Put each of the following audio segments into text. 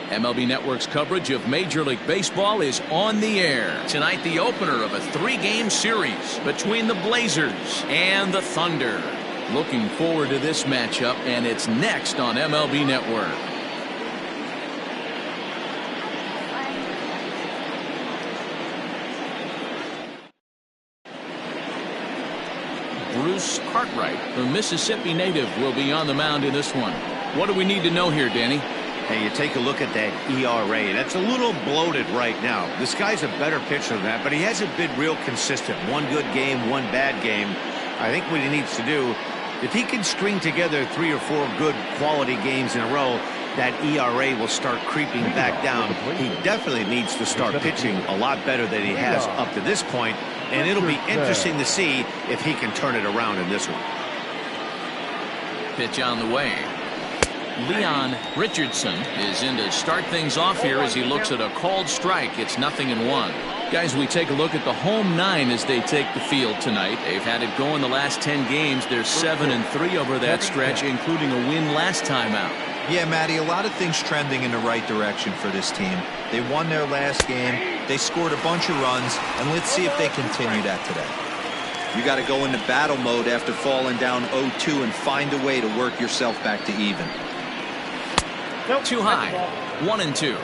MLB Network's coverage of Major League Baseball is on the air. Tonight, the opener of a 3-game series between the Blazers and the Thunder. Looking forward to this matchup, and it's next on MLB Network. Bruce Cartwright, the Mississippi native, will be on the mound in this one. What do we need to know here, Danny? Hey, you take a look at that ERA. That's a little bloated right now. This guy's a better pitcher than that, but he hasn't been real consistent. One good game, one bad game. I think what he needs to do, if he can string together 3 or 4 good quality games in a row, that ERA will start creeping back down. He definitely needs to start pitching a lot better than he has up to this point, and it'll be interesting to see if he can turn it around in this one. Pitch on the way. Leon Richardson is in to start things off here as he looks at a called strike. It's 0-1. Guys, we take a look at the home 9 as they take the field tonight. They've had it going the last 10 games. They're 7-3 over that stretch, including a win last time out. Yeah, Matty, a lot of things trending in the right direction for this team. They won their last game. They scored a bunch of runs, and let's see if they continue that today. You got to go into battle mode after falling down 0-2 and find a way to work yourself back to even. Too high. 1-2.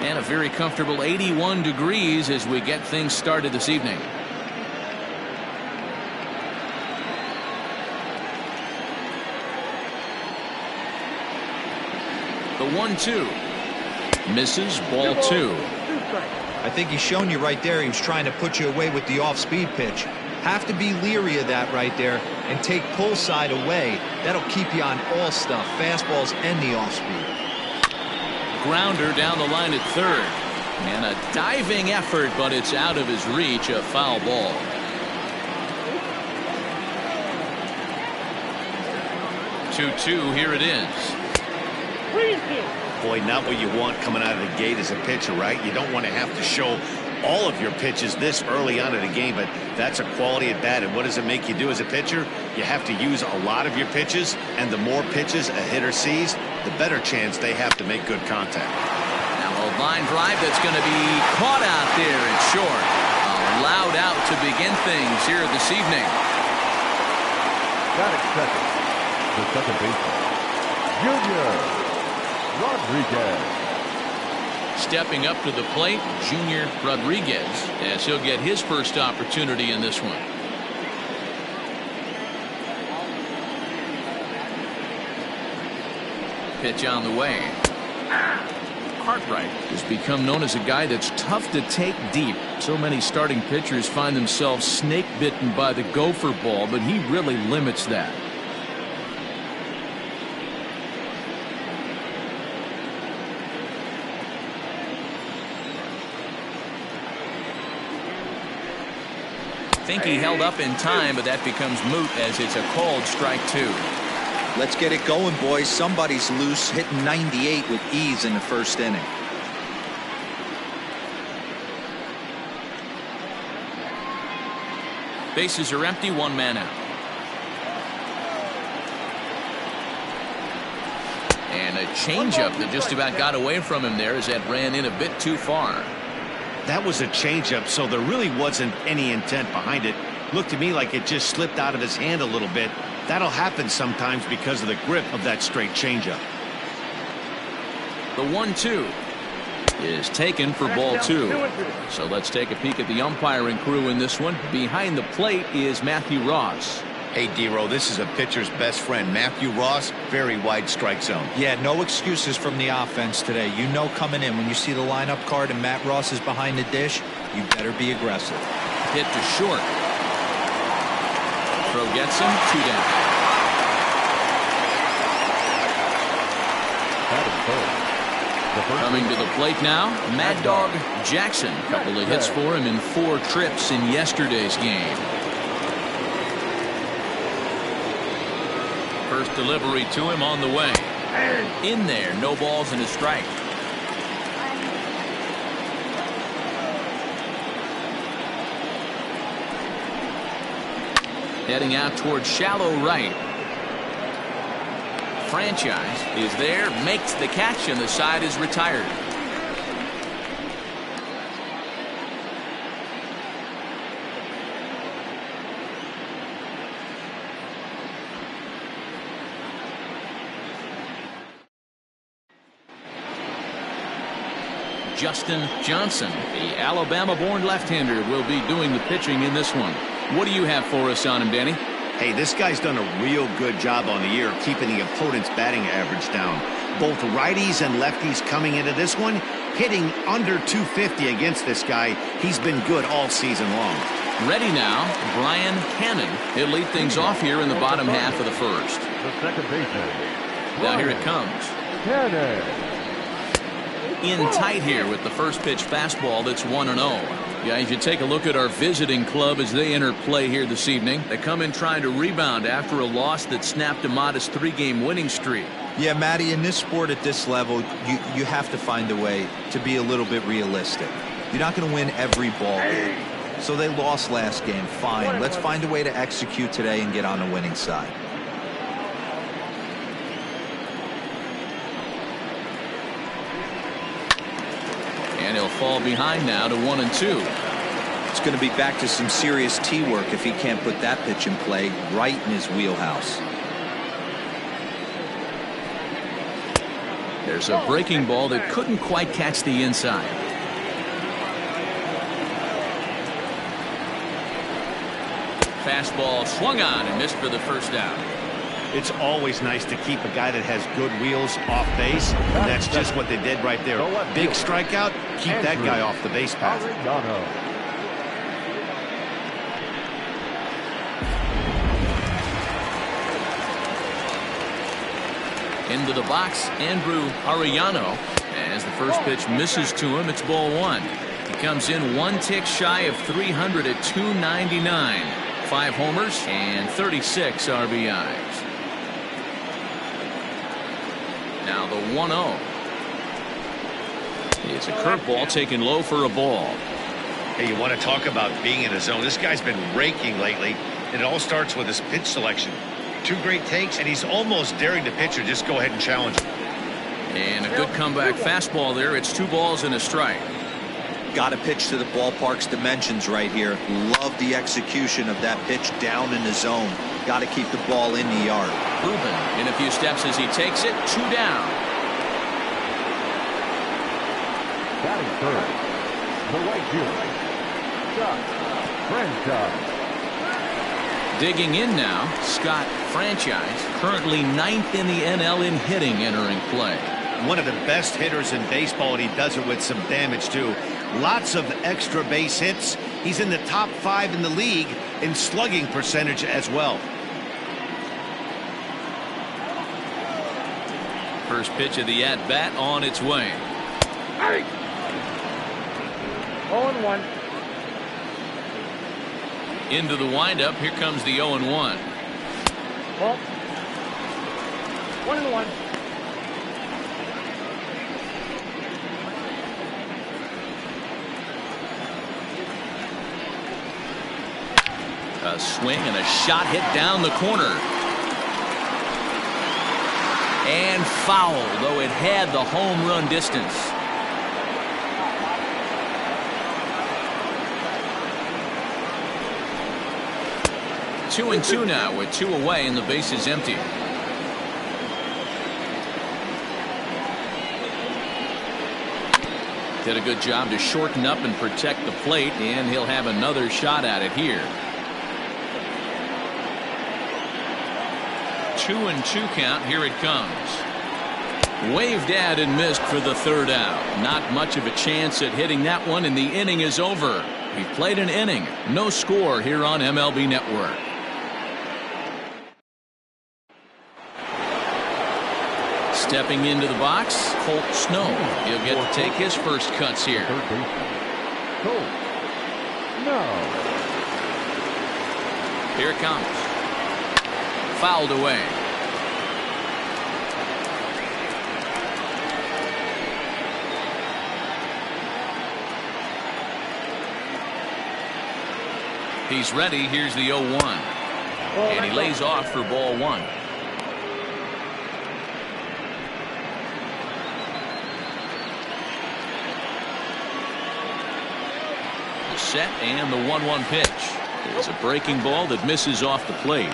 And a very comfortable 81 degrees as we get things started this evening. The 1-2. Misses, ball 2. I think he's shown you right there he was trying to put you away with the off-speed pitch. Have to be leery of that right there and take pull side away. That'll keep you on all stuff, fastballs and the off-speed. Grounder down the line at third. And a diving effort, but it's out of his reach, a foul ball. Two, here it is. Boy, not what you want coming out of the gate as a pitcher, right? You don't want to have to show all of your pitches this early on in the game, but that's a quality at bat. And what does it make you do as a pitcher? You have to use a lot of your pitches, and the more pitches a hitter sees, the better chance they have to make good contact. Now a line drive that's going to be caught out there at short. Allowed out to begin things here this evening. Batting second, the second baseman, Junior Rodriguez. Stepping up to the plate, Junior Rodriguez, as he'll get his first opportunity in this one. Pitch on the way. Cartwright has become known as a guy that's tough to take deep. So many starting pitchers find themselves snake bitten by the gopher ball, but he really limits that. I think he held up in time, but that becomes moot as it's a called strike 2. Let's get it going, boys. Somebody's loose, hitting 98 with ease in the first inning. Bases are empty, 1 man out. And a changeup that just about got away from him there as that ran in a bit too far. That was a changeup, so there really wasn't any intent behind it. Looked to me like it just slipped out of his hand a little bit. That'll happen sometimes because of the grip of that straight changeup. The 1-2 is taken for ball 2. So let's take a peek at the umpiring crew in this one. Behind the plate is Matthew Ross. Hey, D-Row, this is a pitcher's best friend. Matthew Ross, very wide strike zone. Yeah, no excuses from the offense today. You know coming in when you see the lineup card and Matt Ross is behind the dish, you better be aggressive. Hit to short. Throw gets him, 2 down. Coming to the plate now, Mad Dog Jackson. A couple of hits for him in 4 trips in yesterday's game. First delivery to him on the way. In there, no balls and a strike. Heading out towards shallow right. Franchise is there, makes the catch, and the side is retired. Justin Johnson, the Alabama-born left-hander, will be doing the pitching in this one. What do you have for us on him, Danny? Hey, this guy's done a real good job on the year keeping the opponent's batting average down. Both righties and lefties coming into this one, hitting under 250 against this guy. He's been good all season long. Ready now, Brian Cannon. He'll lead things off here in the bottom half of the first. The second baseman. Now here it comes. Cannon. In tight here with the first pitch fastball that's 1-0. Guys, you take a look at our visiting club as they enter play here this evening. They come in trying to rebound after a loss that snapped a modest 3-game winning streak. Yeah, Matty, in this sport at this level, you have to find a way to be a little bit realistic. You're not going to win every ball game. So they lost last game. Fine. Let's find a way to execute today and get on the winning side. And he'll fall behind now to 1-2. It's going to be back to some serious tee work if he can't put that pitch in play right in his wheelhouse. There's a breaking ball that couldn't quite catch the inside. Fastball swung on and missed for the first out. It's always nice to keep a guy that has good wheels off base, and that's just what they did right there. Big strikeout, keep that guy off the base path. Into the box, Andrew Arellano. As the first pitch misses to him, it's ball one. He comes in one tick shy of 300 at 299. 5 homers and 36 RBIs. Now the 1-0. It's a curveball taken low for a ball. Hey, you want to talk about being in a zone? This guy's been raking lately, and it all starts with his pitch selection. 2 great takes, and he's almost daring the pitcher just go ahead and challenge him. And a good comeback fastball there. It's 2 balls and a strike. Got to pitch to the ballpark's dimensions right here. Love the execution of that pitch down in the zone. Got to keep the ball in the yard. Ruben in a few steps as he takes it. 2 down. Batting third, the right fielder, Scott Franchise. Digging in now, Scott Franchise, currently 9th in the NL in hitting entering play. One of the best hitters in baseball, and he does it with some damage too. Lots of extra base hits. He's in the top 5 in the league in slugging percentage as well. First pitch of the at-bat on its way. 0-1. Into the windup. Here comes the 0-1. Well, 1-1. A swing and a shot hit down the corner. And foul, though it had the home run distance. Two and two now with 2 away and the base is empty. Did a good job to shorten up and protect the plate, and he'll have another shot at it here. 2-2 count. Here it comes. Waved at and missed for the 3rd out. Not much of a chance at hitting that one, and the inning is over. We've played an inning. No score here on MLB Network. Stepping into the box, Colt Snow. He'll get to take his first cuts here. Colt Snow. Here it comes. Fouled away. He's ready. Here's the 0-1. And he lays off for ball 1. Set and the 1-1 pitch. It's a breaking ball that misses off the plate.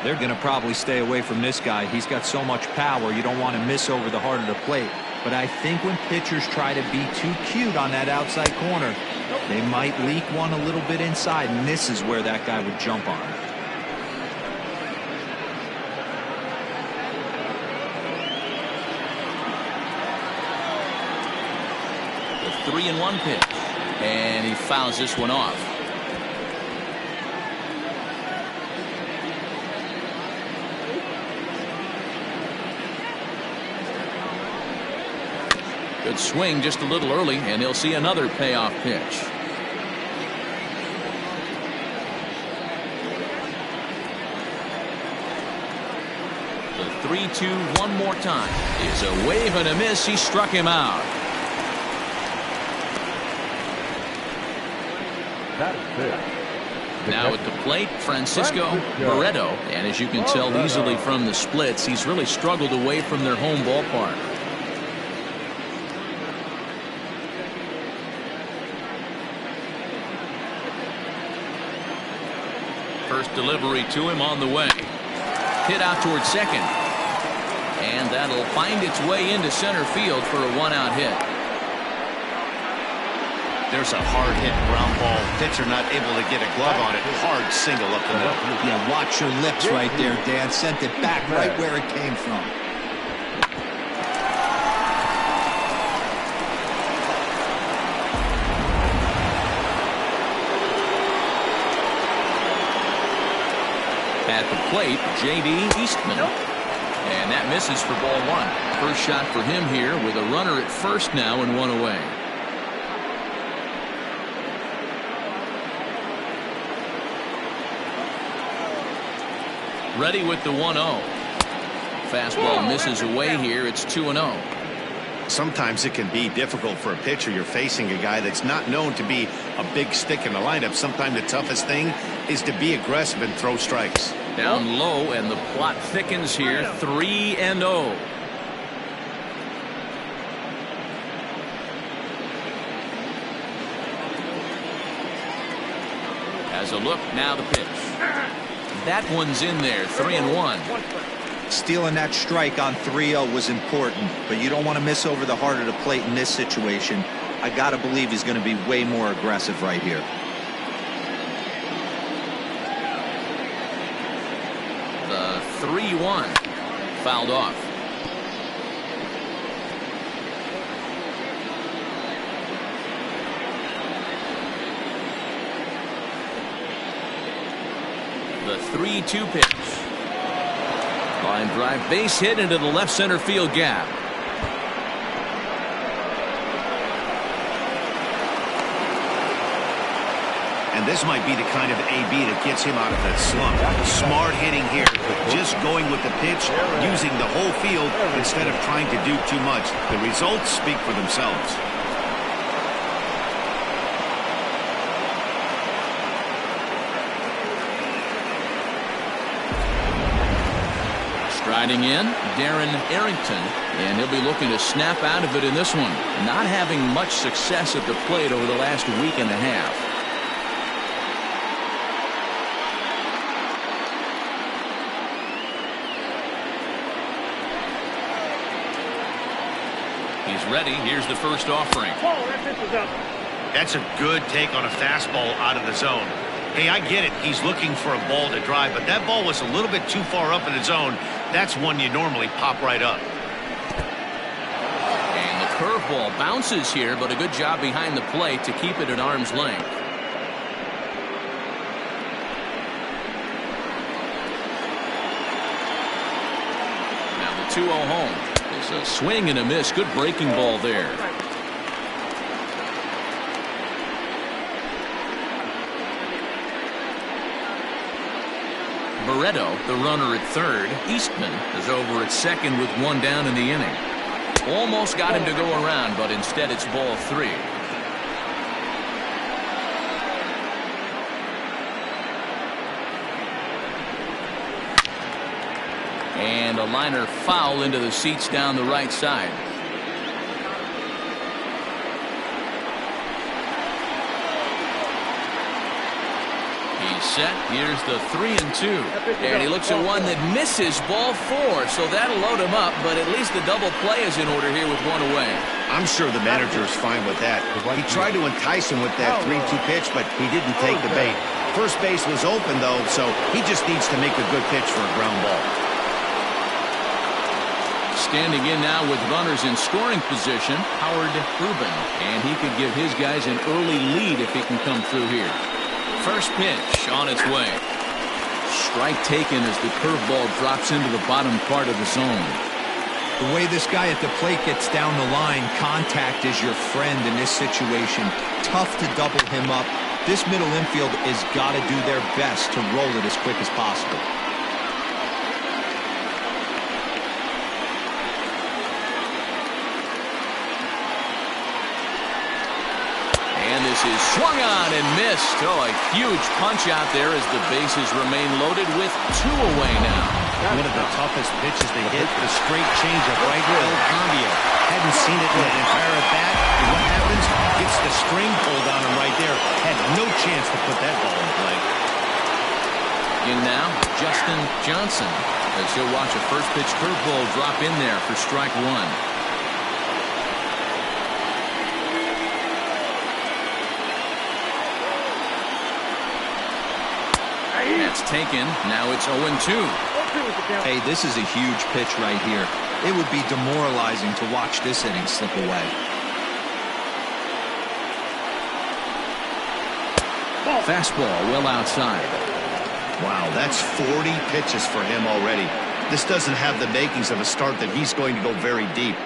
They're going to probably stay away from this guy. He's got so much power. You don't want to miss over the heart of the plate. But I think when pitchers try to be too cute on that outside corner, they might leak one a little bit inside, and this is where that guy would jump on. The 3-1 pitch, and he fouls this one off. Good swing just a little early, and he'll see another payoff pitch. The 3-2 one more time is a wave and a miss. He struck him out. That is it. Now at the plate, Francisco Barreto, and as you can tell easily from the splits, he's really struggled away from their home ballpark. First delivery to him on the way. Hit out towards second. And that'll find its way into center field for a 1-out hit. There's a hard hit ground ball. Pitcher not able to get a glove on it. Hard single up the middle. Yeah, watch your lips right there, Dan. Sent it back right where it came from. At the plate, J.D. Eastman. And that misses for ball one. First shot for him here with a runner at first now and one away. Ready with the 1-0. Fastball misses away here. It's 2-0. Sometimes it can be difficult for a pitcher. You're facing a guy that's not known to be a big stick in the lineup. Sometimes the toughest thing is to be aggressive and throw strikes. Down low, and the plot thickens here. 3-0. As a look, now the pitch. That one's in there. 3-1. Stealing that strike on 3-0 was important, but you don't want to miss over the heart of the plate in this situation. I got to believe he's going to be way more aggressive right here. The 3-1 fouled off. The 3-2 pitch. Line drive, base hit into the left center field gap. And this might be the kind of AB that gets him out of that slump. Smart hitting here, but just going with the pitch, using the whole field instead of trying to do too much. The results speak for themselves. Striding in, Darren Arrington, and he'll be looking to snap out of it in this one. Not having much success at the plate over the last week and a half. He's ready. Here's the first offering. That's a good take on a fastball out of the zone. Hey, I get it. He's looking for a ball to drive, but that ball was a little bit too far up in the zone. That's one you normally pop right up. And the curveball bounces here, but a good job behind the plate to keep it at arm's length. Now the 2-0 home is a swing and a miss. Good breaking ball there. Barreto, the runner at third. Eastman is over at second with one down in the inning. Almost got him to go around, but instead it's ball three. And a liner foul into the seats down the right side. He's set. Here's the 3-2. And he looks at one that misses ball 4. So that'll load him up. But at least the double play is in order here with one away. I'm sure the manager is fine with that. He tried to entice him with that 3-2 pitch, but he didn't take the bait. First base was open, though, so he just needs to make a good pitch for a ground ball. Standing in now with runners in scoring position, Howard Rubin. And he could give his guys an early lead if he can come through here. First pitch on its way. Strike taken as the curveball drops into the bottom part of the zone. The way this guy at the plate gets down the line, contact is your friend in this situation. Tough to double him up. This middle infield has got to do their best to roll it as quick as possible. And this is swung on and missed. Oh, a huge punch out there as the bases remain loaded with 2 away now. One of the toughest pitches they hit, the straight changeup right El Cambio. Hadn't seen it in an entire at bat. And what happens? Gets the string pulled on him right there. Had no chance to put that ball in play. In now, Justin Johnson, as he'll watch a first pitch curveball drop in there for strike 1. That's taken. Now it's 0-2. Hey, this is a huge pitch right here. It would be demoralizing to watch this inning slip away. Fastball well outside. Wow, that's 40 pitches for him already. This doesn't have the makings of a start that he's going to go very deep.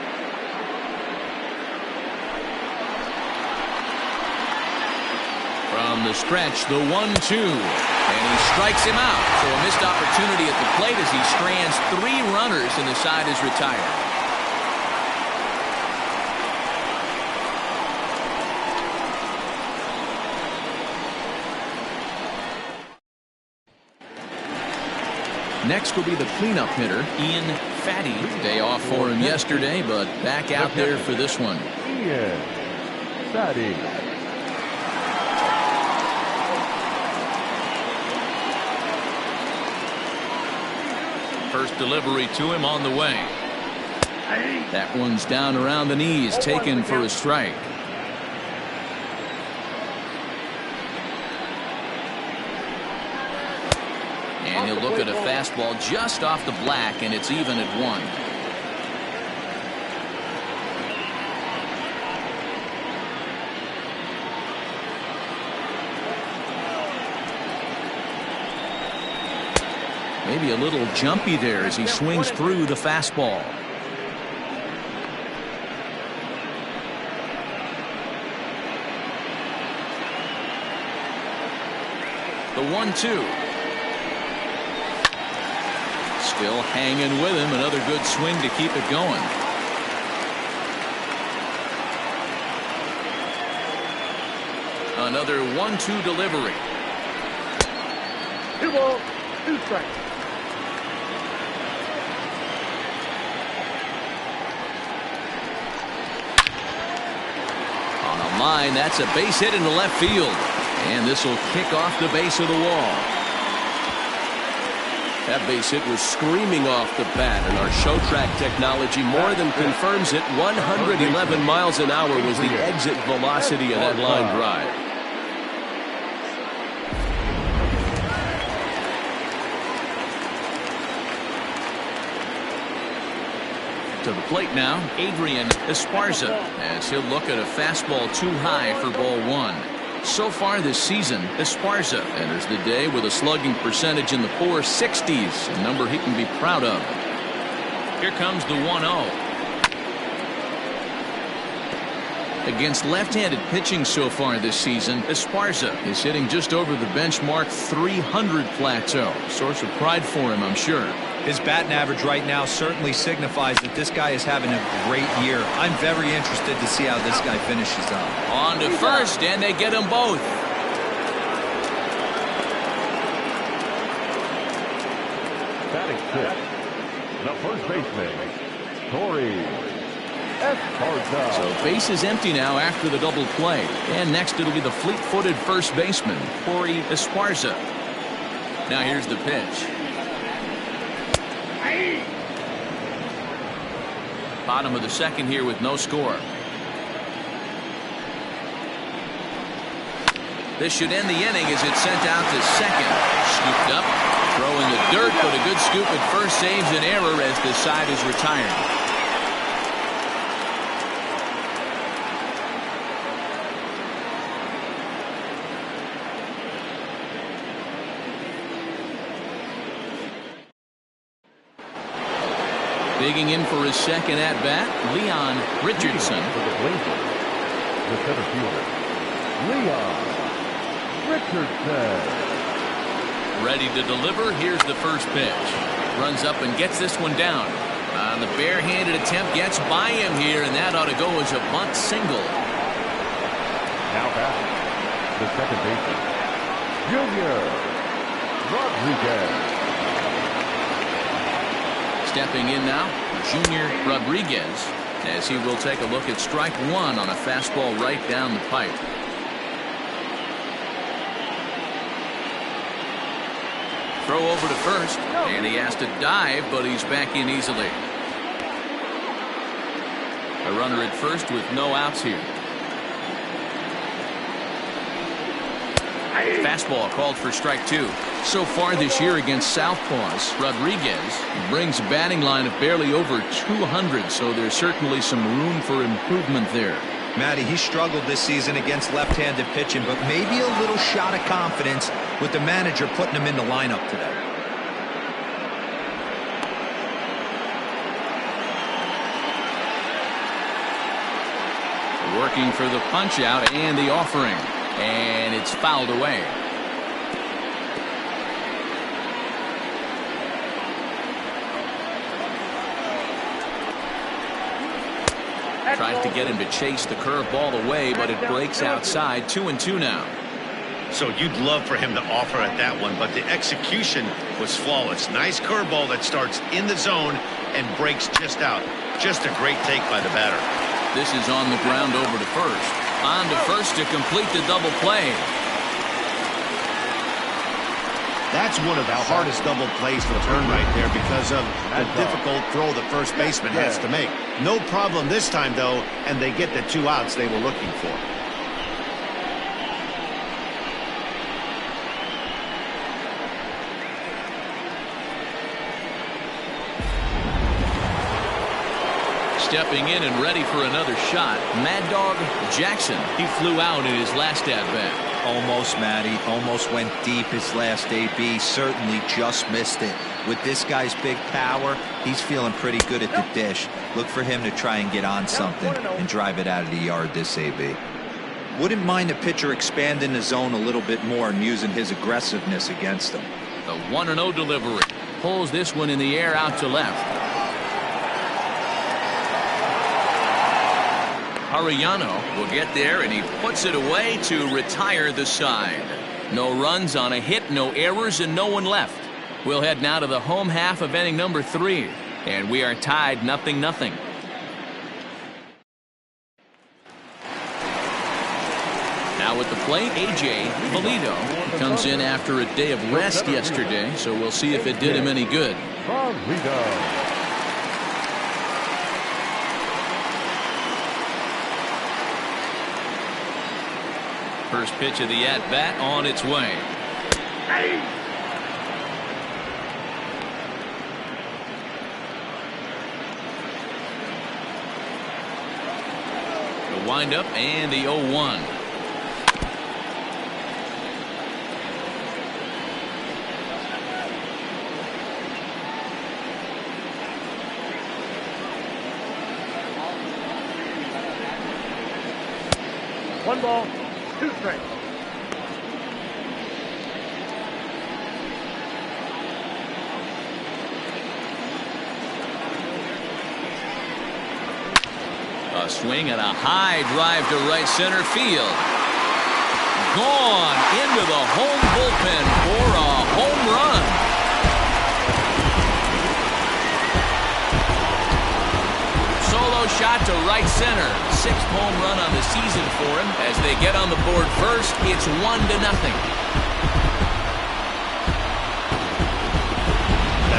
From the stretch, the 1-2. And he strikes him out. So a missed opportunity at the plate as he strands 3 runners and the side is retired. Next will be the cleanup hitter, Ian Fatty. Day off for him yesterday, but back out there for this one. Ian Fatty. First delivery to him on the way. That one's down around the knees, taken for a strike. And he'll look at a fastball just off the black, and it's even at 1. Maybe a little jumpy there as he swings through the fastball. The 1-2. Still hanging with him. Another good swing to keep it going. Another 1-2 delivery. 2 balls, 2 strikes. Line, that's a base hit into left field, and this will kick off the base of the wall. That base hit was screaming off the bat, and our show track technology more than confirms it. 111 miles an hour was the exit velocity of that line drive. To the plate now, Adrian Esparza, as he'll look at a fastball too high for ball 1. So far this season, Esparza enters the day with a slugging percentage in the 460s, a number he can be proud of. Here comes the 1-0. Against left-handed pitching so far this season, Esparza is hitting just over the benchmark 300 plateau. Source of pride for him, I'm sure. His batting average right now certainly signifies that this guy is having a great year. I'm very interested to see how this guy finishes up. On to first, and they get them both. Batting 6, the first baseman, Torey Esparza. So base is empty now after the double play. And next it'll be the fleet-footed first baseman, Torey Esparza. Now here's the pitch. Bottom of the second here with no score. This should end the inning as it's sent out to second. Scooped up, throw in the dirt, but a good scoop at first saves an error as the side is retired. Digging in for his second at-bat, Leon Richardson. For the Blazers, the center fielder, Leon Richardson. Ready to deliver. Here's the first pitch. Runs up and gets this one down. On the barehanded attempt, gets by him here, and that ought to go as a bunt single. Now back, the second baseman, Junior Rodriguez. Stepping in now, Junior Rodriguez, as he will take a look at strike one on a fastball right down the pipe. Throw over to first, and he has to dive, but he's back in easily. A runner at first with no outs here. Fastball called for strike two. So far this year against Southpaws, Rodriguez brings a batting line of barely over 200, so there's certainly some room for improvement there. Matty, he struggled this season against left-handed pitching, but maybe a little shot of confidence with the manager putting him in the lineup today. Working for the punch-out and the offering. And it's fouled away. Tries to get him to chase the curveball away, but it breaks outside. 2-2 now. So you'd love for him to offer at that one, but the execution was flawless. Nice curveball that starts in the zone and breaks just out. Just a great take by the batter. This is on the ground over to first. On to first to complete the double play. That's one of the hardest double plays to turn right there because of the difficult throw the first baseman has to make. No problem this time, though, and they get the 2 outs they were looking for. Stepping in and ready for another shot, Mad Dog Jackson. He flew out in his last at-bat. Almost, Matty. Almost went deep his last AB. Certainly just missed it. With this guy's big power, he's feeling pretty good at the dish. Look for him to try and get on something and drive it out of the yard this AB. Wouldn't mind the pitcher expanding the zone a little bit more and using his aggressiveness against him. The 1-0 delivery. Pulls this one in the air out to left. Arellano will get there, and he puts it away to retire the side. No runs on a hit, no errors, and no one left. We'll head now to the home half of inning number 3, and we are tied 0-0. Now at the plate, A.J. Pulido comes in after a day of rest yesterday, so we'll see if it did him any good. First pitch of the at-bat on its way. The windup and the 0-1. One ball, 2 strikes. A swing and a high drive to right center field. Gone into the home bullpen for a home run. Solo shot to right center. 6th home run on the season for him. As they get on the board first, it's 1-0.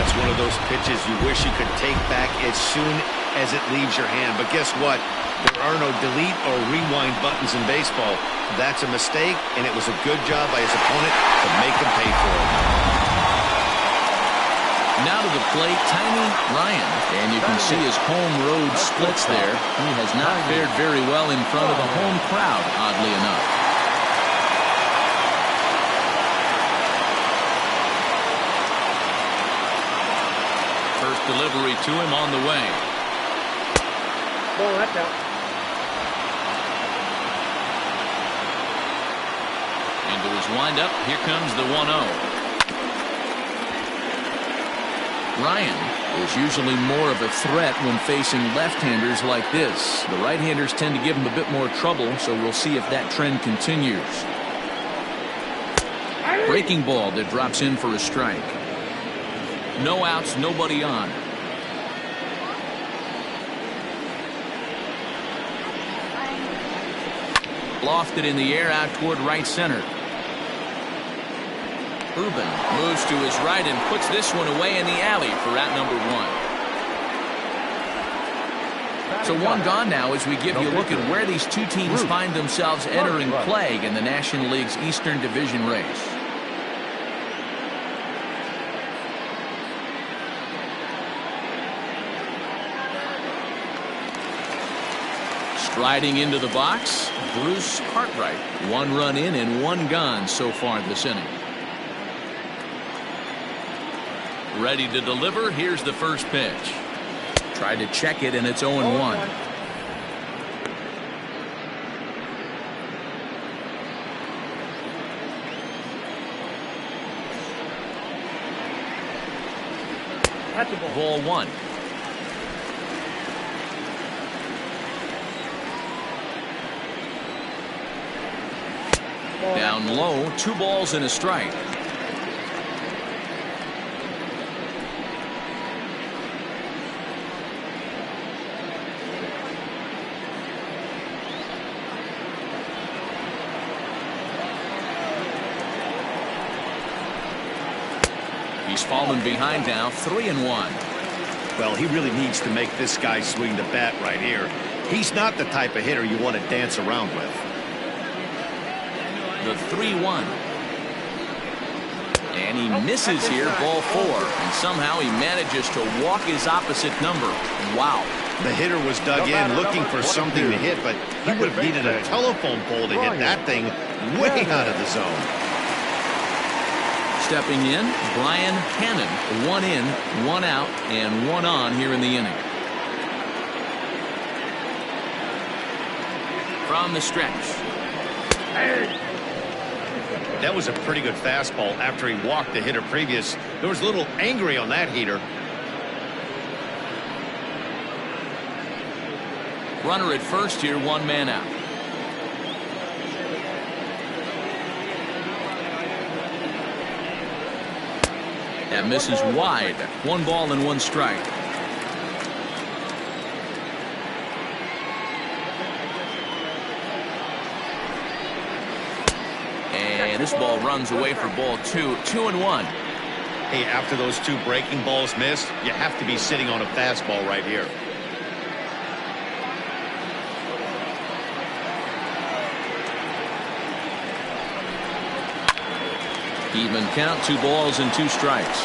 That's one of those pitches you wish you could take back as soon as it leaves your hand. But guess what? There are no delete or rewind buttons in baseball. That's a mistake, and it was a good job by his opponent to make him pay for it. Now to the plate, Tiny Ryan. And you can see his home road splits there. He has not fared very well in front of the home crowd, oddly enough. First delivery to him on the way. Ball, that's out. Into his windup. Here comes the 1-0. Ryan is usually more of a threat when facing left-handers like this. The right-handers tend to give him a bit more trouble, so we'll see if that trend continues. Breaking ball that drops in for a strike. No outs, nobody on. Lofted in the air out toward right center. Ruben moves to his right and puts this one away in the alley for out number 1. So one gone now as we give you a look at where these two teams find themselves entering play in the National League's Eastern Division race. Striding into the box, Bruce Cartwright. 1 run in and 1 gone so far this inning. Ready to deliver. Here's the first pitch. Tried to check it, and it's 0-1. That's a ball. Ball 1. Down low, 2 balls and a strike. He's fallen behind now, 3-1. Well, he really needs to make this guy swing the bat right here. He's not the type of hitter you want to dance around with. The 3-1. And he misses here, ball 4. And somehow he manages to walk his opposite number. Wow. The hitter was dug in looking for something to hit, but he would have needed a telephone pole to hit that thing way out of the zone. Stepping in, Brian Cannon. 1 in, 1 out, and 1 on here in the inning. From the stretch. That was a pretty good fastball after he walked the hitter previous. There was a little angry on that heater. Runner at first here, 1 man out. That misses wide. 1 ball and 1 strike. And this ball runs away for ball 2. 2-1. Hey, after those 2 breaking balls missed, you have to be sitting on a fastball right here. Even count, 2 balls and 2 strikes.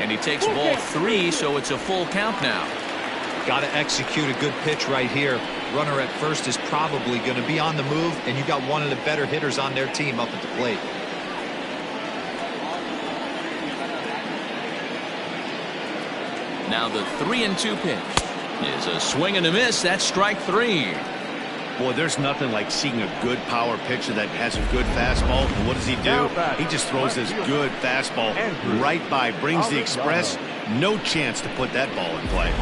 And he takes ball 3, so it's a full count now. Got to execute a good pitch right here. Runner at first is probably going to be on the move, and you got one of the better hitters on their team up at the plate. Now the 3-2 pitch is a swing and a miss. That's strike 3. Boy, there's nothing like seeing a good power pitcher that has a good fastball. And what does he do? He just throws this good fastball right by, brings the express. No chance to put that ball in play.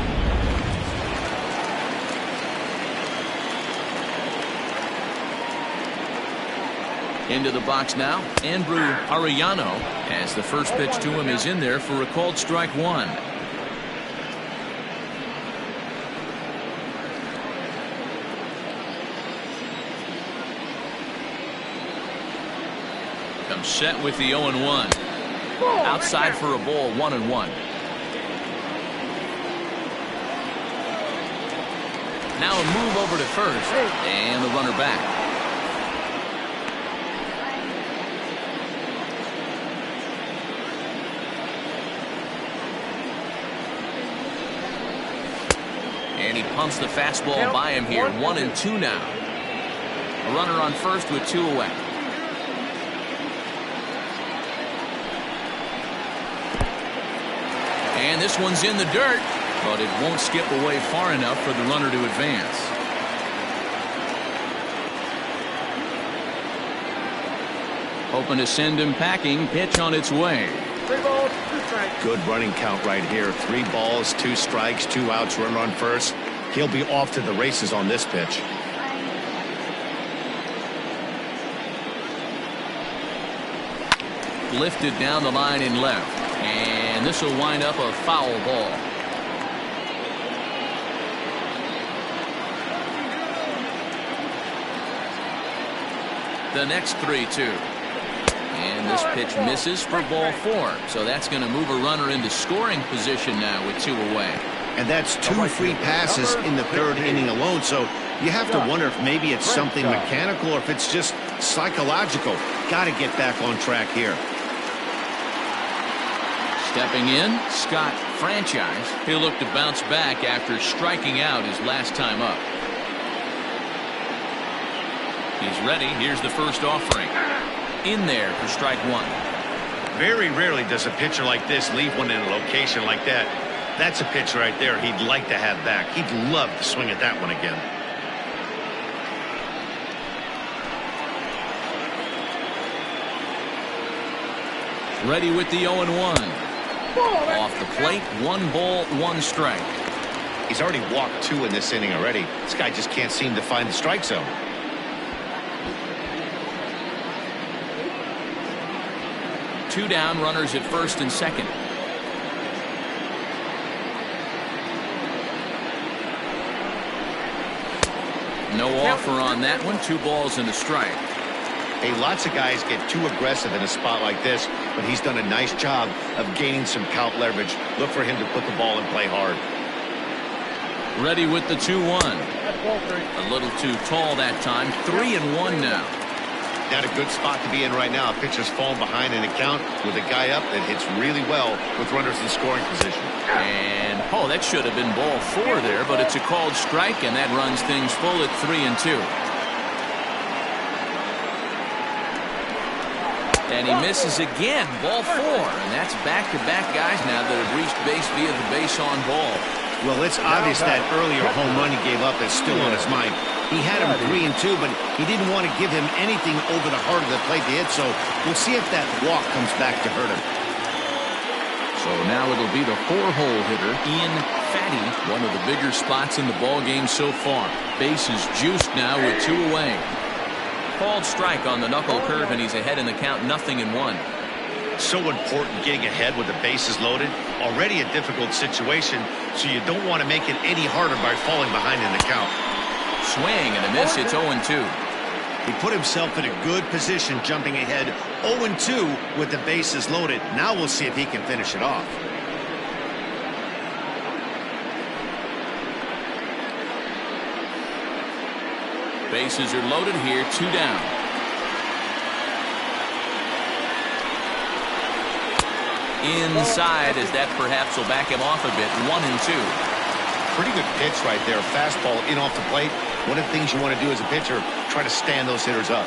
Into the box now, Andrew Arellano, as the first pitch to him is in there for a called strike 1. Comes set with the 0-1. Outside for a ball, 1-1. Now a move over to first, and the runner back. And he pumps the fastball by him here. 1-2 now. A runner on first with 2 away. And this one's in the dirt, but it won't skip away far enough for the runner to advance. Hoping to send him packing. Pitch on its way. 3 balls, 2 strikes. Good running count right here. 3 balls, 2 strikes, 2 outs, runner on first. He'll be off to the races on this pitch. Lifted down the line in left. And this will wind up a foul ball. The next 3-2. And this pitch misses for ball 4. So that's going to move a runner into scoring position now with 2 away. And that's 2 free passes in the 3rd inning alone. So you have to wonder if maybe it's something mechanical or if it's just psychological. Got to get back on track here. Stepping in, Scott Franchise. He'll look to bounce back after striking out his last time up. He's ready. Here's the first offering. In there for strike 1. Very rarely does a pitcher like this leave one in a location like that. That's a pitch right there he'd like to have back. He'd love to swing at that one again. Ready with the 0-1. Off the plate, 1 ball, 1 strike. He's already walked 2 in this inning already. This guy just can't seem to find the strike zone. Two down, runners at first and second. No offer on that one. 2 balls and a strike. Hey, lots of guys get too aggressive in a spot like this, but he's done a nice job of gaining some count leverage. Look for him to put the ball and play hard. Ready with the 2-1. A little too tall that time. 3-1 now. Not a good spot to be in right now. Pitcher's falling behind in the count with a guy up that hits really well with runners in scoring position. And, oh, that should have been ball 4 there, but it's a called strike, and that runs things full at 3-2. And he misses again, ball 4. And that's back-to-back guys now that have reached base via the base on ball. Well, it's obvious that earlier home run he gave up is still on his mind. He had him 3-2, but he didn't want to give him anything over the heart of the plate to hit, so we'll see if that walk comes back to hurt him. So now it'll be the 4-hole hitter, Ian Fatty, one of the bigger spots in the ball game so far. Base is juiced now with 2 away. Called strike on the knuckle curve, and he's ahead in the count, 0-1. So important getting ahead with the bases loaded. Already a difficult situation, so you don't want to make it any harder by falling behind in the count. Swing and a miss. It's 0-2. He put himself in a good position jumping ahead 0-2 with the bases loaded. Now we'll see if he can finish it off. Bases are loaded here, 2 down. Inside, as that perhaps will back him off a bit. 1-2. Pretty good pitch right there. Fastball in off the plate. One of the things you want to do as a pitcher, try to stand those hitters up.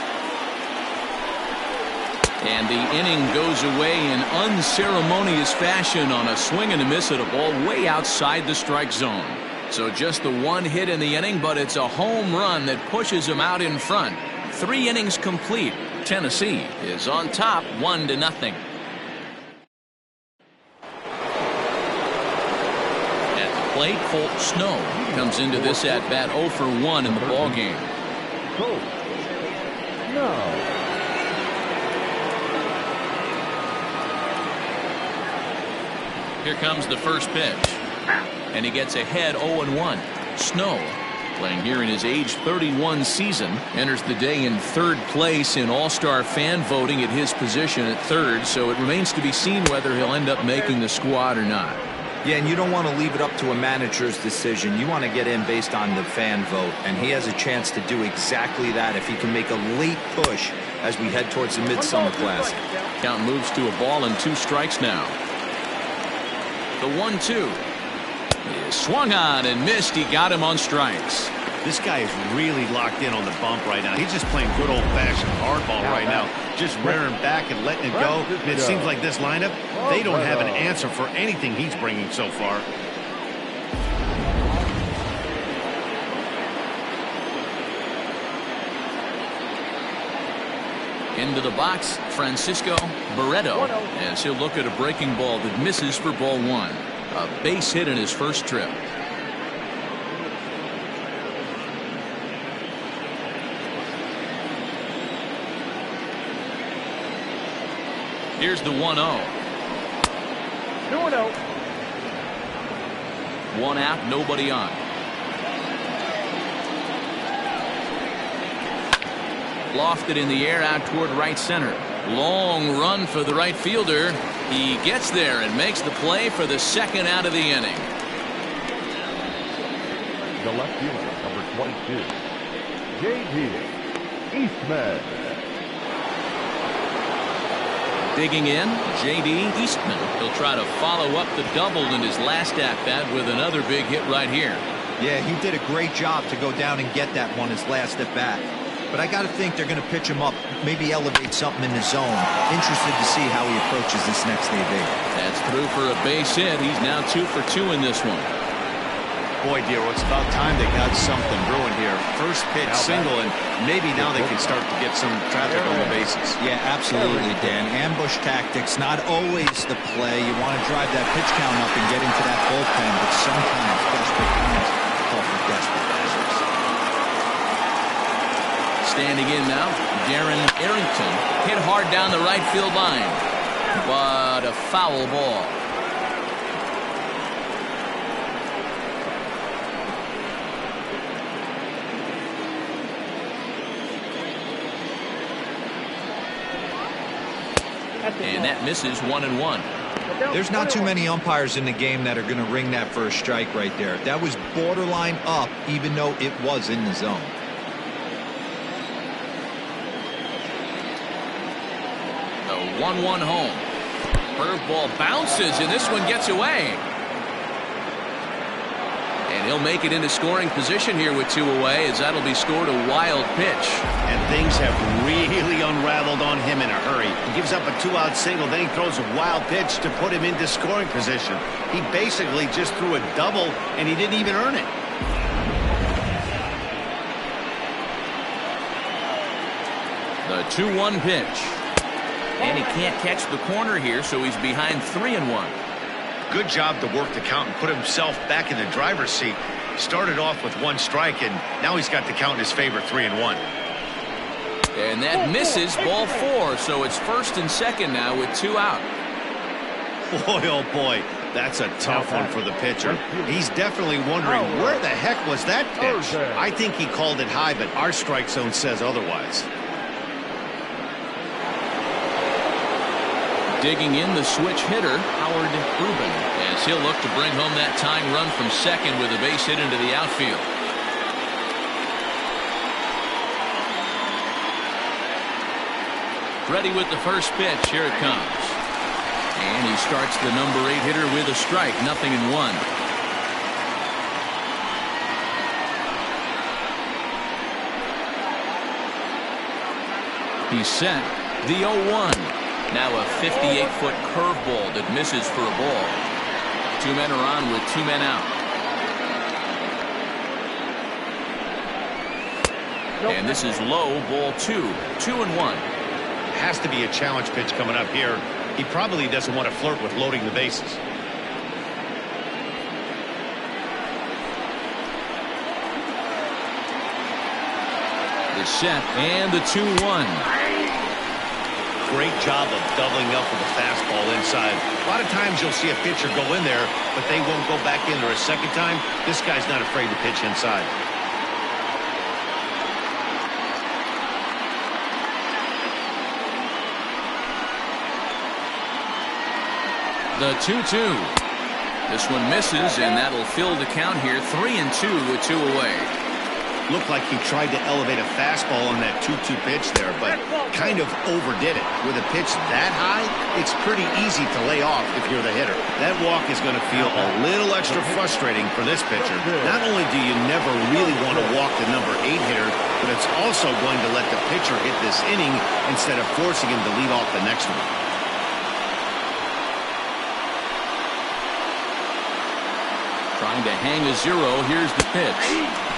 And the inning goes away in unceremonious fashion on a swing and a miss at a ball way outside the strike zone. So just the 1 hit in the inning, but it's a home run that pushes him out in front. 3 innings complete. Tennessee is on top, 1-0. Plate, Colt Snow comes into this at bat 0 for 1 in the ball game. Colt Snow. Here comes the first pitch, and he gets ahead 0-1. Snow Playing here in his age 31 season, enters the day in third place in All-Star fan voting at his position at third, so it remains to be seen whether he'll end up making the squad or not. Yeah, and you don't want to leave it up to a manager's decision. You want to get in based on the fan vote, and he has a chance to do exactly that if he can make a late push as we head towards the Midsummer Classic. Count moves to a ball and 2 strikes now. The 1-2. He swung on and missed. He got him on strikes. This guy is really locked in on the bump right now. He's just playing good old-fashioned hardball right now. Just rearing back and letting it go. And it seems like this lineup, they don't have an answer for anything he's bringing so far. Into the box, Francisco Barreto, as he'll look at a breaking ball that misses for ball 1. A base hit in his first trip. Here's the 1-0. 2-0. 1 out, nobody on. Lofted in the air out toward right center. Long run for the right fielder. He gets there and makes the play for the second out of the inning. The left fielder, number 22, J.D. Eastman. Digging in, J.D. Eastman. He'll try to follow up the double in his last at-bat with another big hit right here. Yeah, he did a great job to go down and get that one his last at-bat. But I got to think they're going to pitch him up, maybe elevate something in the zone. Interested to see how he approaches this next AB. That's through for a base hit. He's now 2 for 2 in this one. Boy, Dero, it's about time they got something brewing here. First pitch single, and maybe now they can start to get some traffic on the bases. Yeah, absolutely, Dan. Ambush tactics, not always the play. You want to drive that pitch count up and get into that bullpen, but sometimes desperate times call for desperate measures. Standing in now, Darren Arrington. Hit hard down the right field line, but a foul ball. And that misses 1-1. There's not too many umpires in the game that are going to ring that first strike right there. That was borderline up, even though it was in the zone. The 1-1 home. Curveball bounces, and this one gets away. And he'll make it into scoring position here with 2 away, as that'll be scored a wild pitch. And things have really unraveled on him in a hurry. He gives up a 2-out single, then he throws a wild pitch to put him into scoring position. He basically just threw a double, and he didn't even earn it. The 2-1 pitch. And he can't catch the corner here, so he's behind 3-1. Good job to work the count and put himself back in the driver's seat. Started off with 1 strike, and now he's got the count in his favor, 3-1. And that misses, ball 4, so it's first and second now with 2 out. Boy, oh boy, that's a tough one for the pitcher. He's definitely wondering, where the heck was that pitch? I think he called it high, but our strike zone says otherwise. Digging in, the switch hitter, Howard Rubin, as he'll look to bring home that tying run from second with a base hit into the outfield. Ready with the first pitch. Here it comes. And he starts the number 8 hitter with a strike. 0-1. He's set. The 0-1. Now a 58-foot curveball that misses for a ball. 2 men are on with 2 men out. And this is low, ball 2. 2-1. Has to be a challenge pitch coming up here. He probably doesn't want to flirt with loading the bases. The set and the 2-1. Great job of doubling up with a fastball inside. A lot of times you'll see a pitcher go in there, but they won't go back in there a second time. This guy's not afraid to pitch inside. The 2-2. This one misses, and that'll fill the count here. 3-2 with 2 away. Looked like he tried to elevate a fastball on that 2-2 pitch there, but kind of overdid it. With a pitch that high, it's pretty easy to lay off if you're the hitter. That walk is going to feel a little extra frustrating for this pitcher. Not only do you never really want to walk the number 8 hitter, but it's also going to let the pitcher hit this inning instead of forcing him to lead off the next one. Trying to hang a 0. Here's the pitch.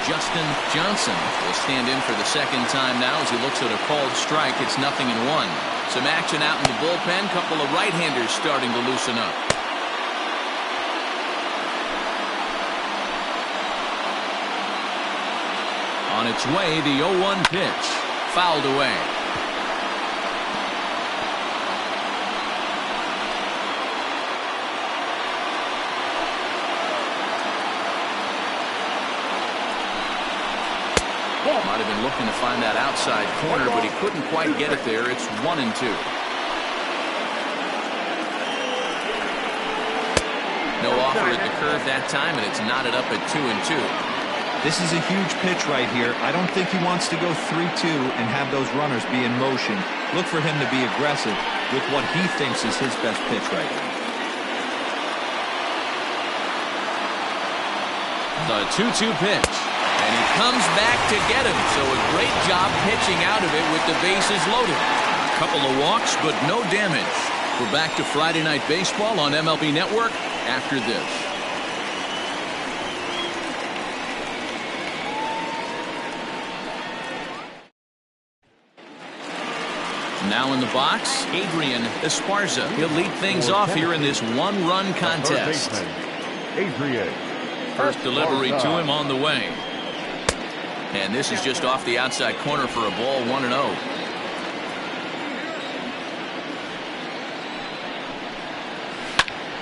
Justin Johnson will stand in for the second time now as he looks at a called strike. It's 0-1. Some action out in the bullpen. Couple of right-handers starting to loosen up. On its way, the 0-1 pitch. Fouled away. Might have been looking to find that outside corner, but he couldn't quite get it there. It's 1-2. No offer at the curve that time, and it's knotted up at 2-2. This is a huge pitch right here. I don't think he wants to go 3-2 and have those runners be in motion. Look for him to be aggressive with what he thinks is his best pitch right now. The 2-2 pitch. And he comes back to get him. So a great job pitching out of it with the bases loaded. A couple of walks, but no damage. We're back to Friday Night Baseball on MLB Network after this. Now in the box, Adrian Esparza. He'll lead things off here in this one-run contest. Adrian. First delivery to him on the way. And this is just off the outside corner for a ball. 1-0.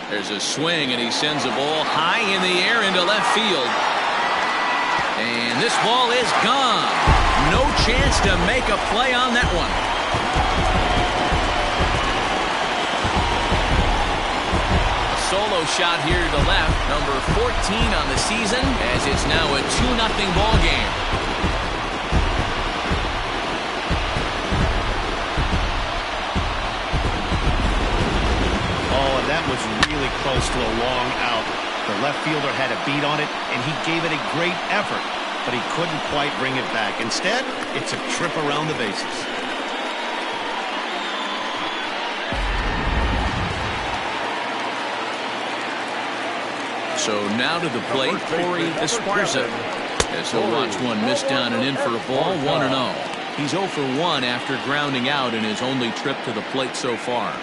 There's a swing, and he sends a ball high in the air into left field. And this ball is gone. No chance to make a play on that one. Solo shot here to left, number 14 on the season, as it's now a 2-0 ball game. Oh, and that was really close to a long out. The left fielder had a beat on it, and he gave it a great effort, but he couldn't quite bring it back. Instead, it's a trip around the bases. So now to the plate, Corey Esparza, as he'll watch one miss down and in for a ball. 1-0. He's 0 for 1 after grounding out in his only trip to the plate so far.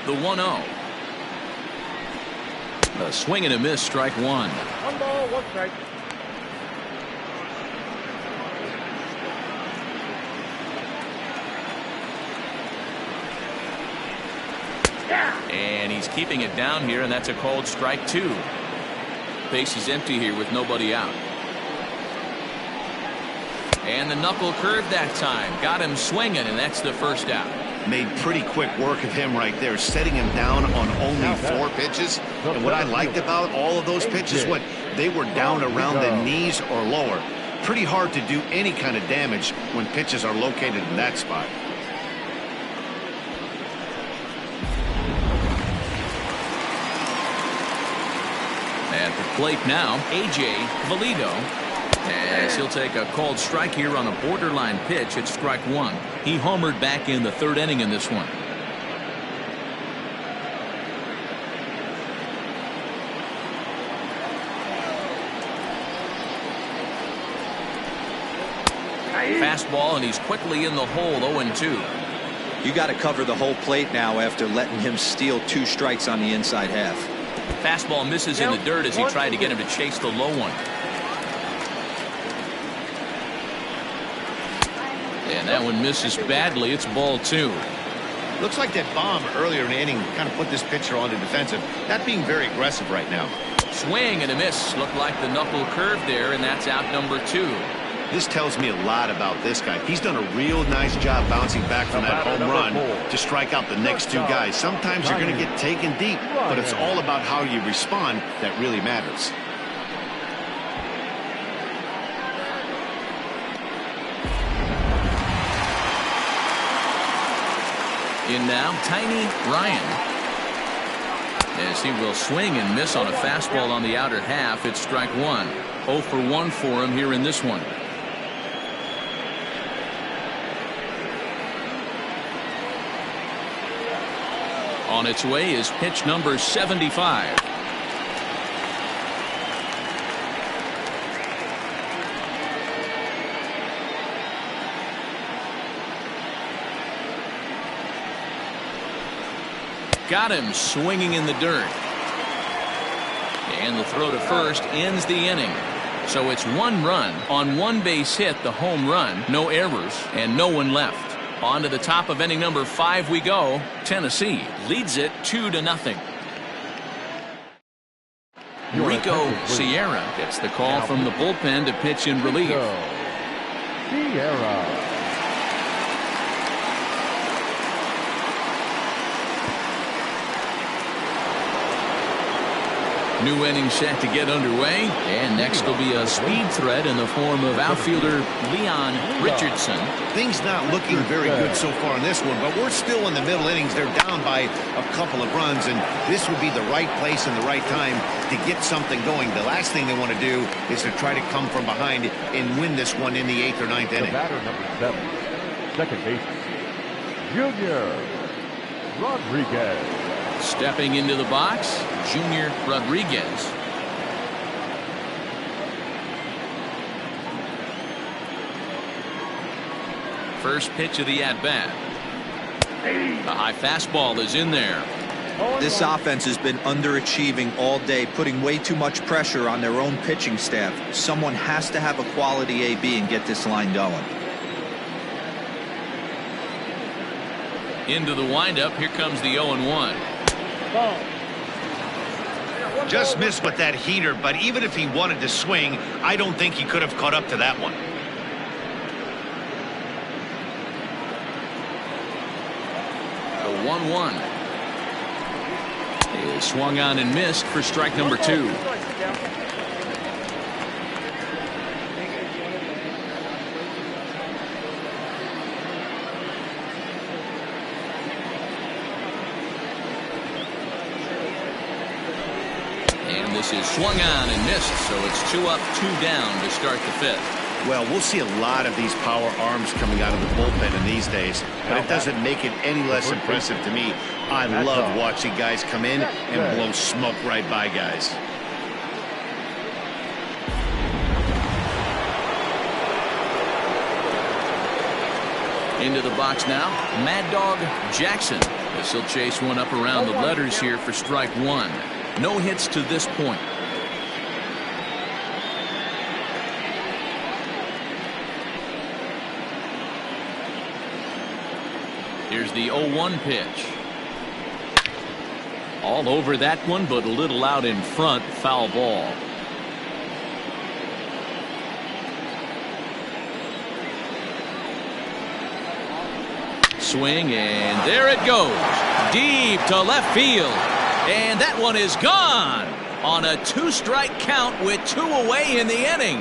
The 1-0. A swing and a miss, strike 1. 1 ball, 1 strike. And he's keeping it down here, and that's a called strike 2. Base is empty here with nobody out. And the knuckle curve that time. Got him swinging, and that's the first out. Made pretty quick work of him right there, setting him down on only 4 pitches. And what I liked about all of those pitches, they were down around the knees or lower. Pretty hard to do any kind of damage when pitches are located in that spot. At the plate now, A.J. Valido, as he'll take a called strike here on a borderline pitch at strike 1. He homered back in the 3rd inning in this one. Fastball, and he's quickly in the hole. 0-2. You got to cover the whole plate now after letting him steal 2 strikes on the inside half. Fastball misses in the dirt as he tried to get him to chase the low one. And that one misses badly. It's ball 2. Looks like that bomb earlier in the inning kind of put this pitcher on the defensive. Not being very aggressive right now. Swing and a miss. Looked like the knuckle curve there, and that's out number 2. This tells me a lot about this guy. He's done a real nice job bouncing back from that home run to strike out the next two guys. Sometimes you're going to get taken deep, but it's all about how you respond that really matters. In now, Tiny Ryan. As he will swing and miss on a fastball on the outer half. It's strike one. 0 for 1 for him here in this one. On its way is pitch number 75. Got him swinging in the dirt. And the throw to first ends the inning. So it's 1 run on 1 base hit, the home run, no errors, and no one left. On to the top of inning number 5 we go. Tennessee leads it 2-0. Rico Sierra gets the call from the bullpen to pitch in relief. Sierra. New inning set to get underway, and next will be a speed threat in the form of outfielder Leon Richardson. Things not looking very good so far in this one, but we're still in the middle innings. They're down by a couple of runs, and this would be the right place and the right time to get something going. The last thing they want to do is to try to come from behind and win this one in the 8th or 9th inning. The batter number 7, second baseman, Junior Rodriguez. Stepping into the box, Junior Rodriguez. First pitch of the at-bat. The high fastball is in there. This offense has been underachieving all day, putting way too much pressure on their own pitching staff. Someone has to have a quality AB and get this line going. Into the windup, here comes the 0-1. Just missed with that heater, but even if he wanted to swing, I don't think he could have caught up to that one. The 1-1 is swung on and missed for strike number 2. This is swung on and missed, so it's 2 up, 2 down to start the 5th. Well, we'll see a lot of these power arms coming out of the bullpen in these days, but it doesn't make it any less impressive to me. I love watching guys come in and blow smoke right by guys. Into the box now, Mad Dog Jackson. This will chase one up around the letters here for strike 1. No hits to this point. Here's the 0-1 pitch. All over that one, but a little out in front. Foul ball. Swing, and there it goes. Deep to left field. And that one is gone on a 2-strike count with 2 away in the inning.